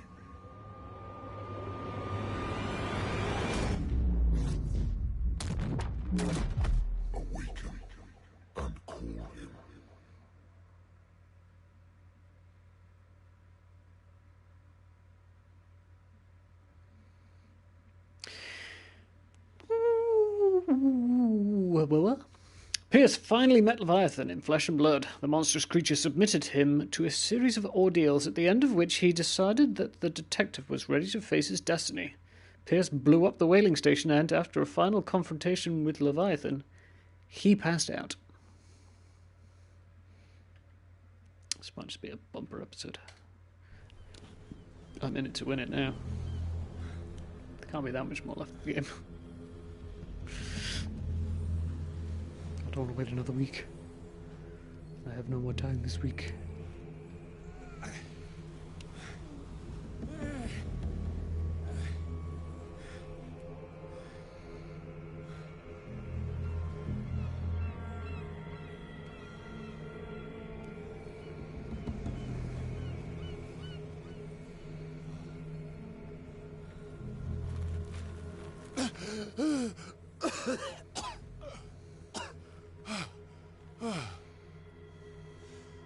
Awaken and call him. Pierce finally met Leviathan in flesh and blood. The monstrous creature submitted him to a series of ordeals, at the end of which he decided that the detective was ready to face his destiny. Pierce blew up the whaling station and, after a final confrontation with Leviathan, he passed out. This might just be a bumper episode. I'm in it to win it now. There can't be that much more left of the game. I don't want to wait another week. I have no more time this week.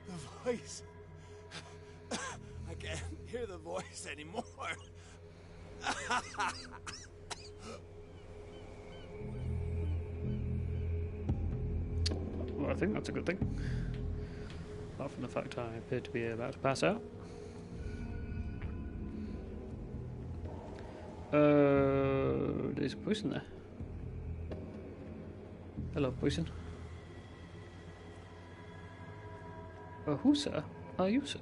The voice. I can't hear the voice anymore. Well, I think that's a good thing. Apart from the fact I appear to be about to pass out. There's a poison there. Hello, poison. Who, sir? Are you, sir?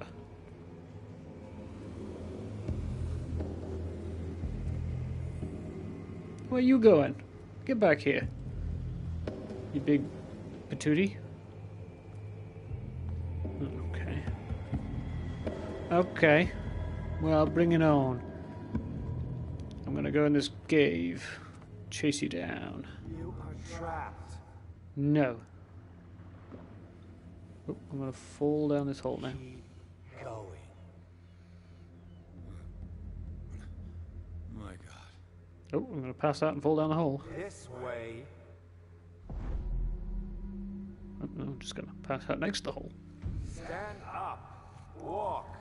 Where you going? Get back here. You big patootie. Okay. Okay. Well, bring it on. I'm gonna go in this cave. Chase you down. You are trapped. No. Oh, I'm gonna fall down this hole now. Keep going. My God. Oh, I'm gonna pass out and fall down the hole. This way. Oh, no, I'm just gonna pass out next to the hole. Stand up. Walk.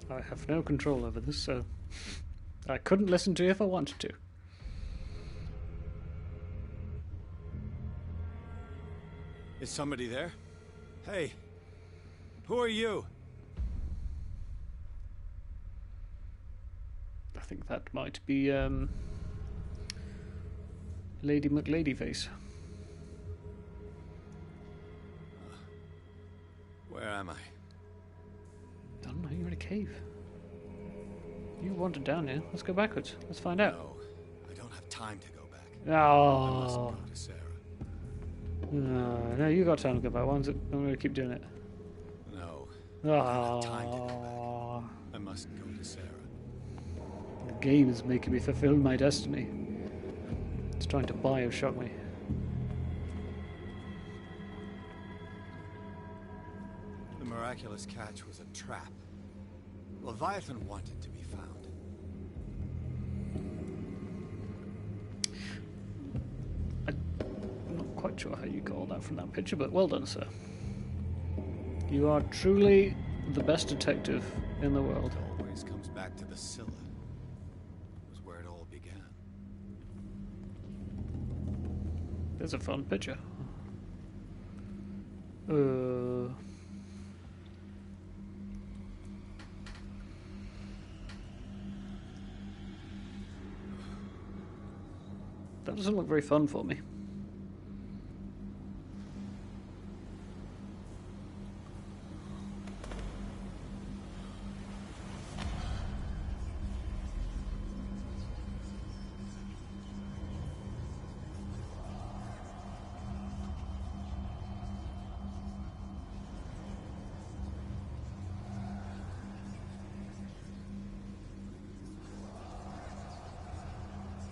I have no control over this, so I couldn't listen to you if I wanted to. Is somebody there? Hey, who are you? I think that might be Lady McLadyface. Where am I? I don't know, you're in a cave. You wandered down here. Let's go backwards. Let's find out. No, I don't have time to go back. Oh. I must go to Sarah. No, you got time to go back. I'm going to keep doing it. No, I don't have time to go Oh. back. I must go to Sarah. The game is making me fulfill my destiny. It's trying to Bioshock me. The miraculous catch was a trap. Leviathan wanted to be found. I'm not quite sure how you call that from that picture, but well done, sir. You are truly the best detective in the world. It always comes back to the Scylla. It was where it all began. There's a fun picture. That doesn't look very fun for me.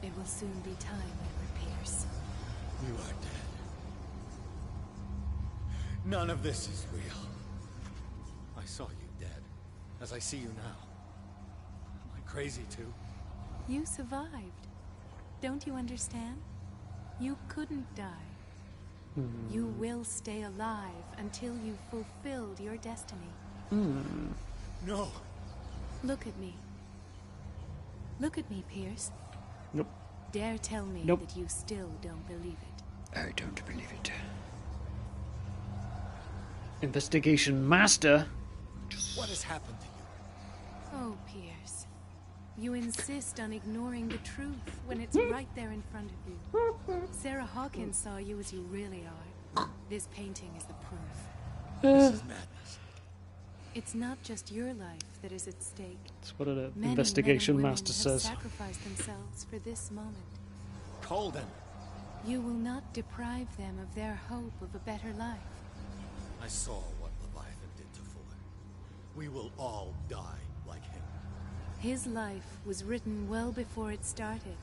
It will soon be time, Edward Pierce. You are dead. None of this is real. I saw you dead, as I see you now. Am I crazy too? You survived. Don't you understand? You couldn't die. You will stay alive until you've fulfilled your destiny. No. Look at me. Look at me, Pierce. Nope. Dare tell me Nope. that you still don't believe it. I don't believe it. Investigation Master? What has happened to you? Oh, Pierce. You insist on ignoring the truth when it's right there in front of you. Sarah Hawkins saw you as you really are. This painting is the proof. This is madness. It's not just your life that is at stake. That's what an Many investigation men and master women have says. sacrificed themselves for this moment. Colden. You will not deprive them of their hope of a better life. I saw what Leviathan did to Fuller. We will all die like him. His life was written well before it started.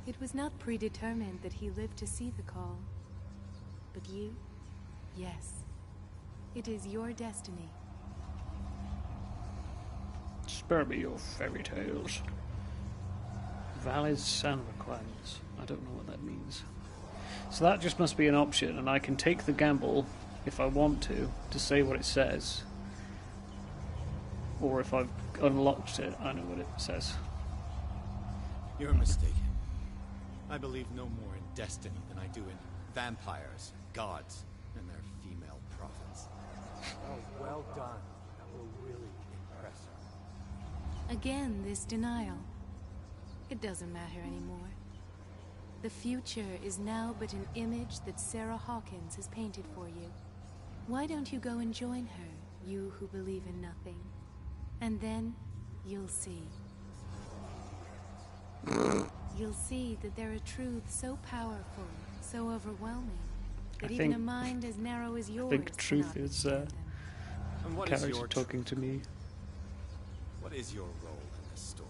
It was not predetermined that he lived to see the call. But you? Yes. It is your destiny. Spare me your fairy tales. Valid sound requirements. I don't know what that means. So that just must be an option, and I can take the gamble, if I want to say what it says. Or if I've unlocked it, I know what it says. You're mistaken. I believe no more in destiny than I do in vampires, gods, and their female prophets. Oh, well done. That will really impress her. Again, this denial. It doesn't matter anymore. The future is now but an image that Sarah Hawkins has painted for you. Why don't you go and join her, you who believe in nothing? And then, you'll see. You'll see that there are truths so powerful, so overwhelming, that even a mind as narrow as yours I think truth is character talking to me. What is your role in this story?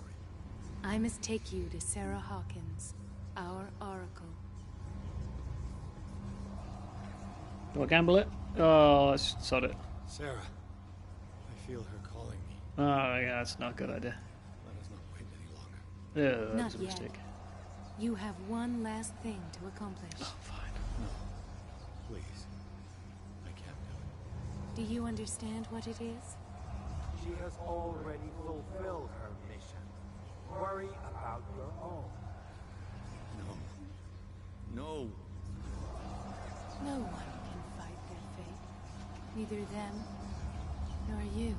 I must take you to Sarah Hawkins, our oracle. Do I gamble it? Oh, let's sod it. Sarah, I feel her calling me. Oh, yeah, that's not a good idea. Let us not wait any longer. Yeah, that's Not a yet. mistake. You have one last thing to accomplish. Oh, fine. No. Please. I can't do it. Do you understand what it is? She has already fulfilled her mission. Worry about your own. No. No. No one can fight their fate. Neither them, nor you.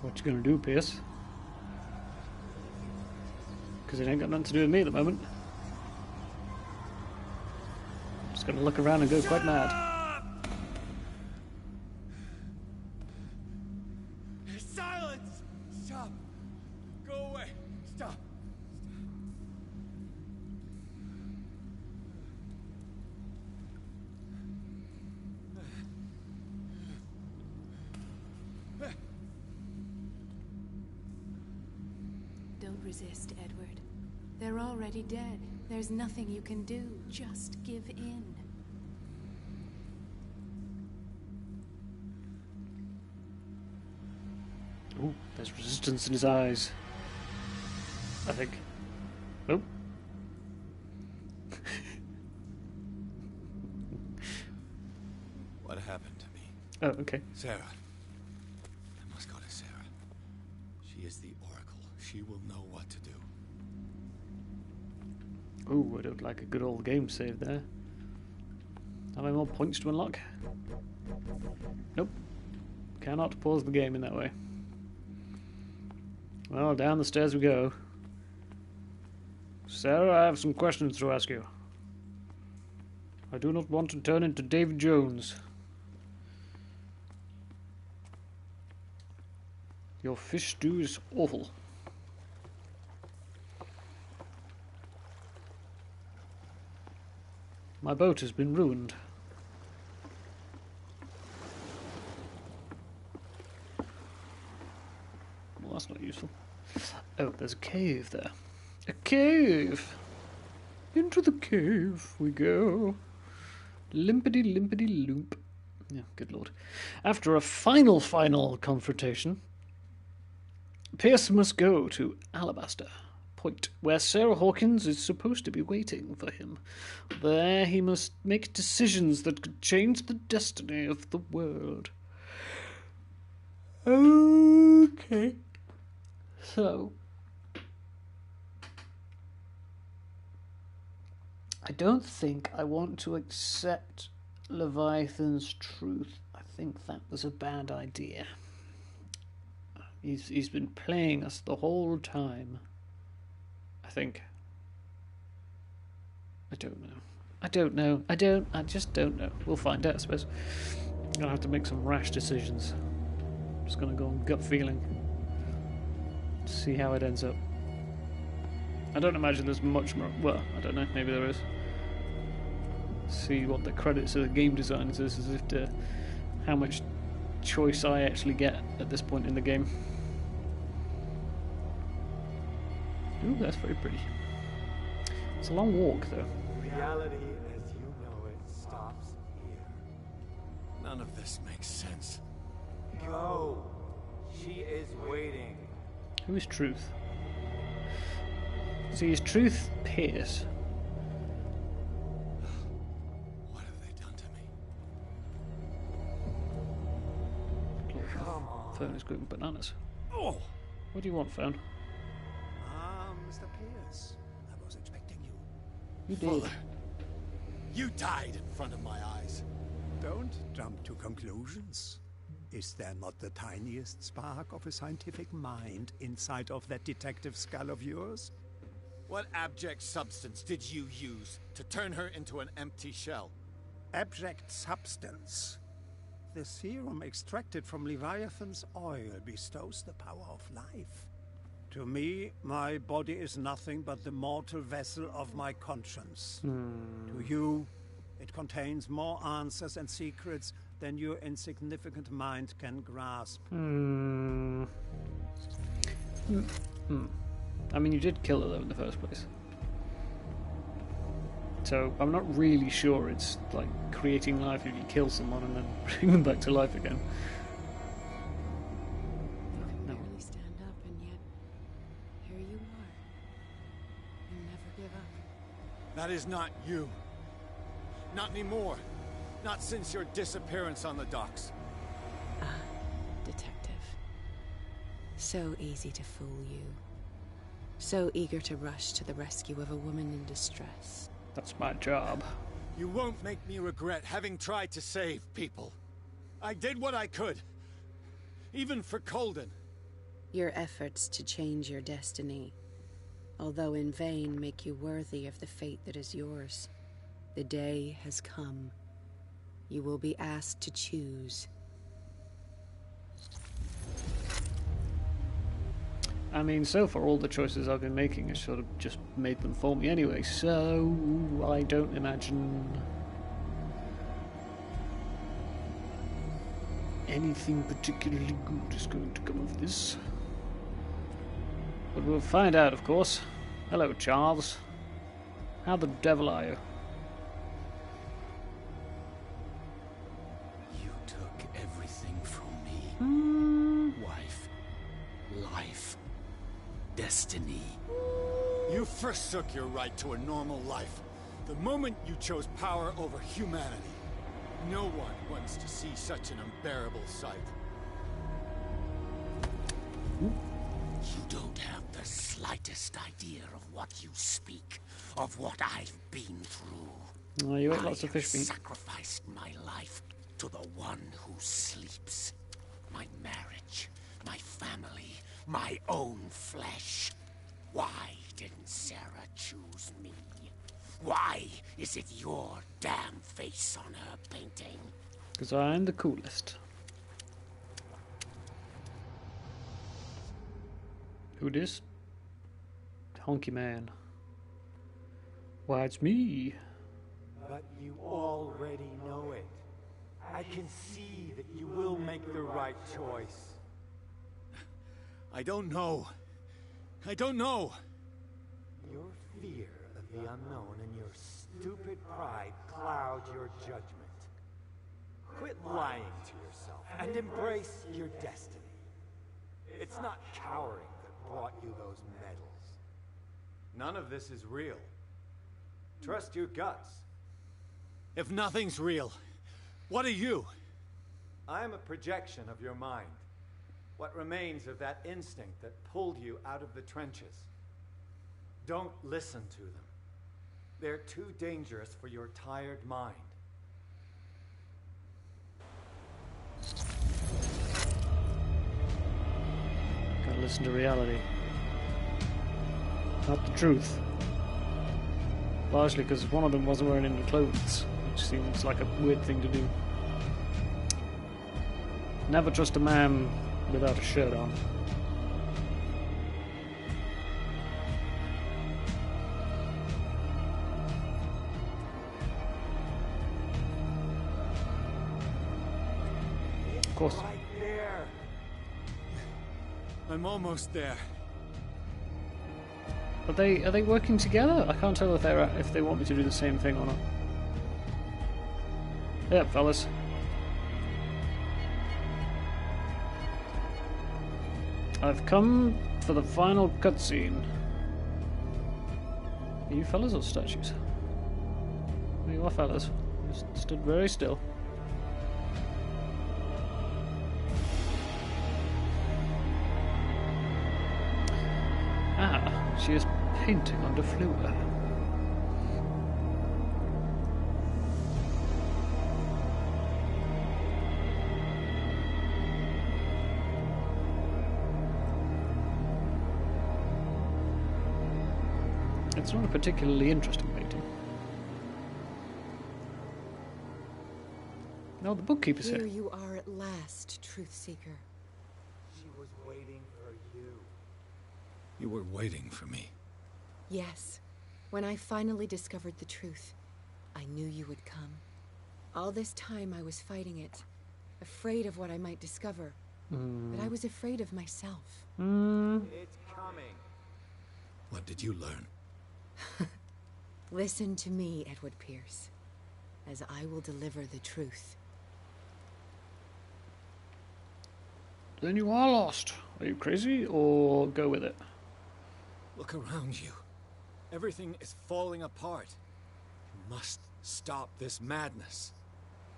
What you gonna do, Pierce? Because it ain't got nothing to do with me at the moment. Just gonna look around and go quite mad. Silence! Stop! Go away! Stop! Don't resist, Edward. They're already dead. There's nothing you can do. Just give in. Ooh, there's resistance in his eyes. I think. Oh. What happened to me? Oh, okay. Sarah. I must go to Sarah. She is the Oracle. She will know what to do. Ooh, I don't like a good old game save there. Have I more points to unlock? Nope. Cannot pause the game in that way. Well, down the stairs we go. Sarah, I have some questions to ask you. I do not want to turn into David Jones. Your fish stew is awful. My boat has been ruined. Well, that's not useful. Oh, there's a cave there. A cave! Into the cave we go. Limpity limpity loop. Yeah, good lord. After a final confrontation, Pierce must go to Alabaster Point, where Sarah Hawkins is supposed to be waiting for him. There he must make decisions that could change the destiny of the world. Okay. So, I don't think I want to accept Leviathan's truth. I think that was a bad idea. He's been playing us the whole time. I think. I don't know. I just don't know. We'll find out, I suppose. I'm going to have to make some rash decisions. I'm just going to go on gut feeling. See how it ends up. I don't imagine there's much more. Well, I don't know. Maybe there is. See what the credits of the game designers is, as if to how much choice I actually get at this point in the game. Ooh, that's very pretty. It's a long walk, though. Reality as you know it stops here. None of this makes sense. Go. She is waiting. Who is Truth? See, is truth Pierce? What have they done to me? Come on. Fern is going bananas. Oh! What do you want, Fern? Mr. Pierce. I was expecting you. You did. Fuller, you died in front of my eyes. Don't jump to conclusions. Is there not the tiniest spark of a scientific mind inside of that detective skull of yours? What abject substance did you use to turn her into an empty shell? Abject substance. The serum extracted from Leviathan's oil bestows the power of life. To me, my body is nothing but the mortal vessel of my conscience. To you, it contains more answers and secrets than your insignificant mind can grasp. I mean, you did kill her, though, in the first place. So, I'm not really sure it's, like, creating life if you kill someone and then bring them back to life again. No. Barely stand up, and yet, here you are. You never give up. That is not you. Not anymore. Not since your disappearance on the docks. Detective. So easy to fool you. So eager to rush to the rescue of a woman in distress. That's my job. You won't make me regret having tried to save people. I did what I could. Even for Colden. Your efforts to change your destiny, although in vain, make you worthy of the fate that is yours. The day has come. You will be asked to choose. I mean, so far all the choices I've been making have sort of just made them for me anyway, so I don't imagine anything particularly good is going to come of this. But we'll find out, of course. Hello, Charles. How the devil are you? You took everything from me. Wife, life, destiny. You forsook your right to a normal life the moment you chose power over humanity. No one wants to see such an unbearable sight. You don't have the slightest idea of what you speak, of what I've been through. Oh, you ate lots of fish meat. I sacrificed my life to the one who sleeps. My marriage, my family, my own flesh. Why didn't Sarah choose me? Why is it your damn face on her painting? Because I'm the coolest. Who dis? Honky man. Why, it's me. But you already know it. I can see that you will make the right choice. I don't know. I don't know. Your fear of the unknown and your stupid pride cloud your judgment. Quit lying to yourself and embrace your destiny. It's not cowering that brought you those medals. None of this is real. Trust your guts. If nothing's real, what are you? I am a projection of your mind. What remains of that instinct that pulled you out of the trenches. Don't listen to them. They're too dangerous for your tired mind. Gotta listen to reality. Not the truth. Largely because one of them wasn't wearing any clothes, which seems like a weird thing to do. Never trust a man without a shirt on. Of course. Right there. I'm almost there. Are they working together? I can't tell if they want me to do the same thing or not. Yep, fellas. I've come for the final cutscene. Are you fellas or statues? You are fellas. Just stood very still. Ah, she is painting on the floor. It's not a particularly interesting painting. No, the bookkeeper's Here here. you are at last, Truth Seeker. She was waiting for you. You were waiting for me. Yes. When I finally discovered the truth, I knew you would come. All this time I was fighting it, afraid of what I might discover. But I was afraid of myself. It's coming. What did you learn? Listen to me, Edward Pierce, as I will deliver the truth. Then you are lost. Are you crazy, or go with it? Look around you. Everything is falling apart. You must stop this madness.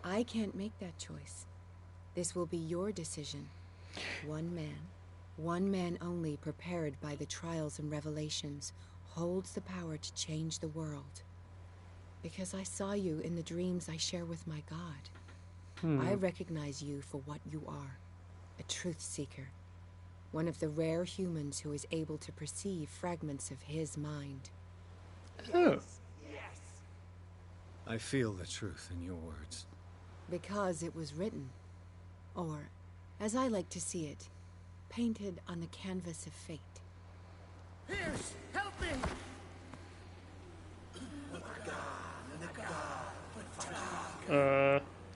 I can't make that choice. This will be your decision. One man only, prepared by the trials and revelations, holds the power to change the world. Because I saw you in the dreams I share with my God. I recognize you for what you are, a truth seeker. One of the rare humans who is able to perceive fragments of his mind. Oh. Yes. I feel the truth in your words. Because it was written. Or, as I like to see it, painted on the canvas of fate. Pierce, help me!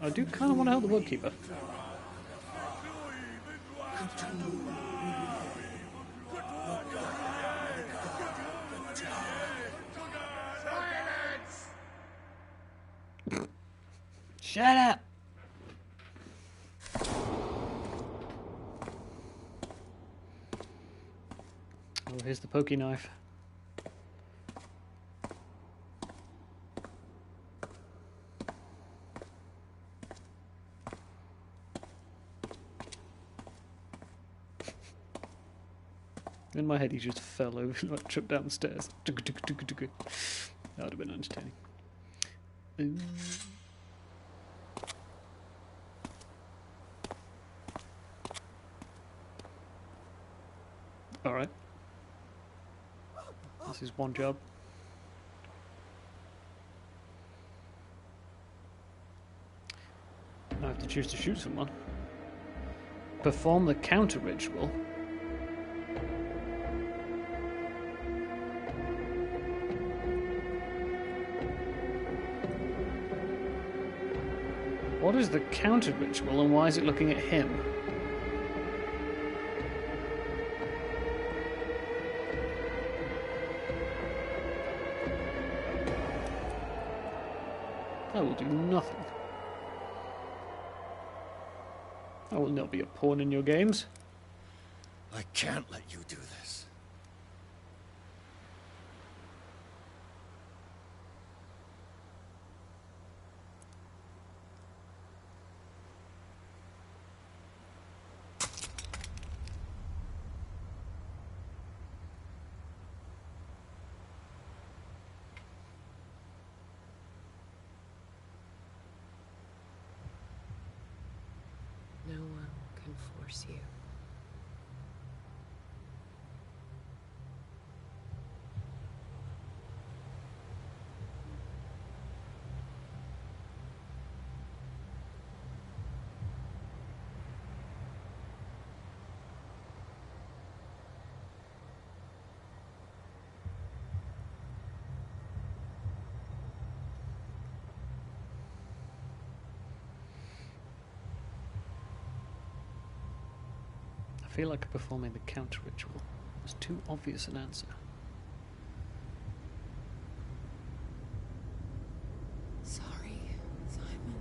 I do kind of want to help the bookkeeper. Shut up! Oh, here's the pokey knife. In my head, he just fell over, like tripped down the stairs. That would have been entertaining. Alright. This is one job. Now I have to choose to shoot someone. Perform the counter ritual. What is the counter ritual and why is it looking at him? I will do nothing. I will not be a pawn in your games. I can't let you do this. No one can force you. I feel like performing the counter ritual was too obvious an answer. Sorry, Simon.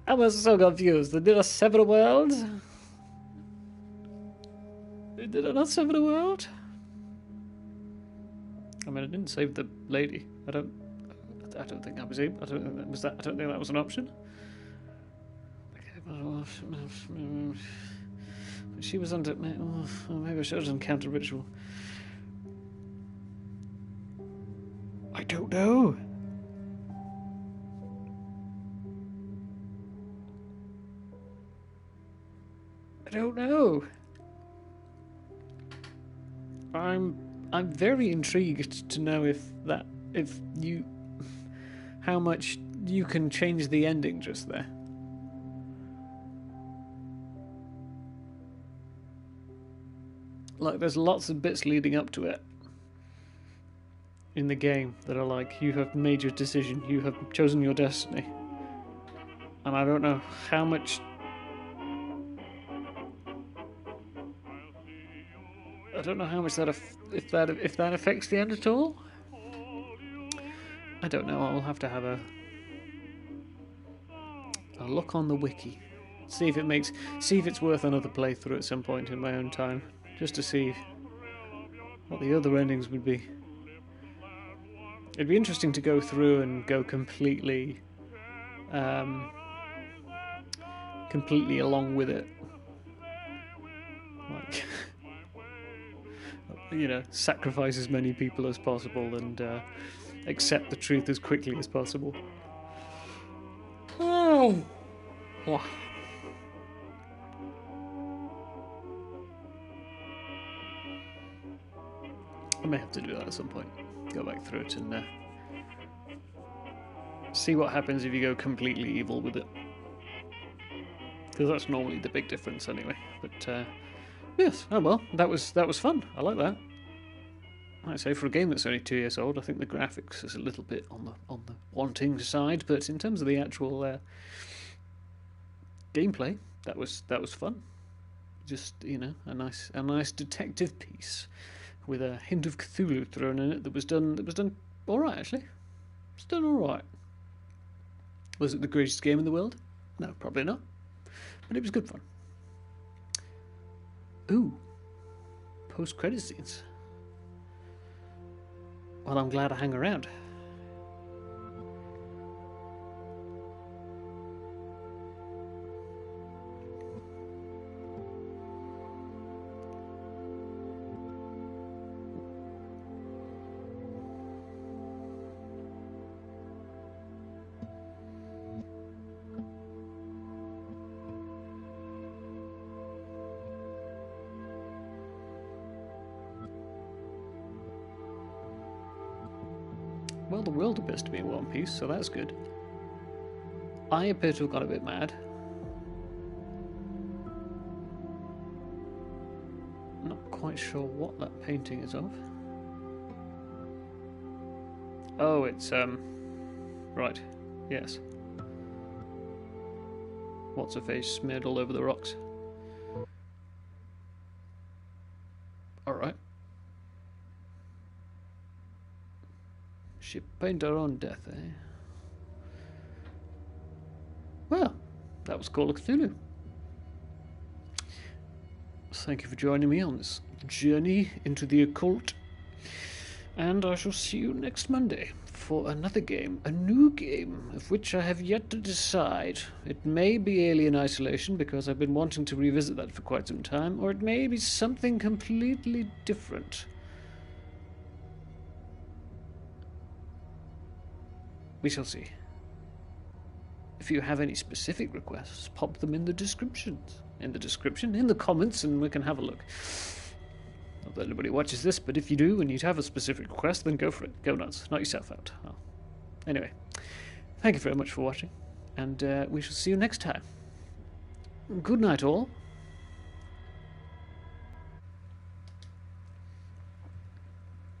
I was so confused. Did I sever a world? Did I not sever the world? I mean, I didn't save the lady. I don't think I was able. I don't think that was that. I don't think that was an option. She was under. Maybe I should have done counter ritual. I don't know. I don't know. I'm very intrigued to know how much you can change the ending just there. Like, there's lots of bits leading up to it in the game that are like, you have made your decision, you have chosen your destiny. And I don't know how much... I don't know how much that if that affects the end at all. I don't know. I'll have to have a look on the wiki, see if it's worth another playthrough at some point in my own time, just to see what the other endings would be. It'd be interesting to go through and go completely along with it, like. Sacrifice as many people as possible and accept the truth as quickly as possible. Oh. I may have to do that at some point. Go back through it and see what happens if you go completely evil with it. Because that's normally the big difference anyway. But yes, oh well, that was fun. I like that. Like I say, for a game that's only 2 years old, I think the graphics is a little bit on the wanting side, but in terms of the actual gameplay, that was fun. Just a nice detective piece with a hint of Cthulhu thrown in it that was done all right actually. It's done all right. Was it the greatest game in the world? No, probably not. But it was good fun. Ooh, post-credit scenes. Well, I'm glad I hang around. Well, the world appears to be in one piece, so that's good. I appear to have got a bit mad. Not quite sure what that painting is of. Oh, it's, right, yes. What's her face smeared all over the rocks? Alright. She painted her own death, eh? Well, that was Call of Cthulhu. Thank you for joining me on this journey into the occult. And I shall see you next Monday for another game, a new game, of which I have yet to decide. It may be Alien Isolation, because I've been wanting to revisit that for quite some time, or it may be something completely different. We shall see. If you have any specific requests, pop them in the descriptions. In the comments, and we can have a look. Not that anybody watches this, but if you do and you have a specific request, then go for it. Go nuts. Knock yourself out. Oh. Anyway, thank you very much for watching, and we shall see you next time. Good night, all.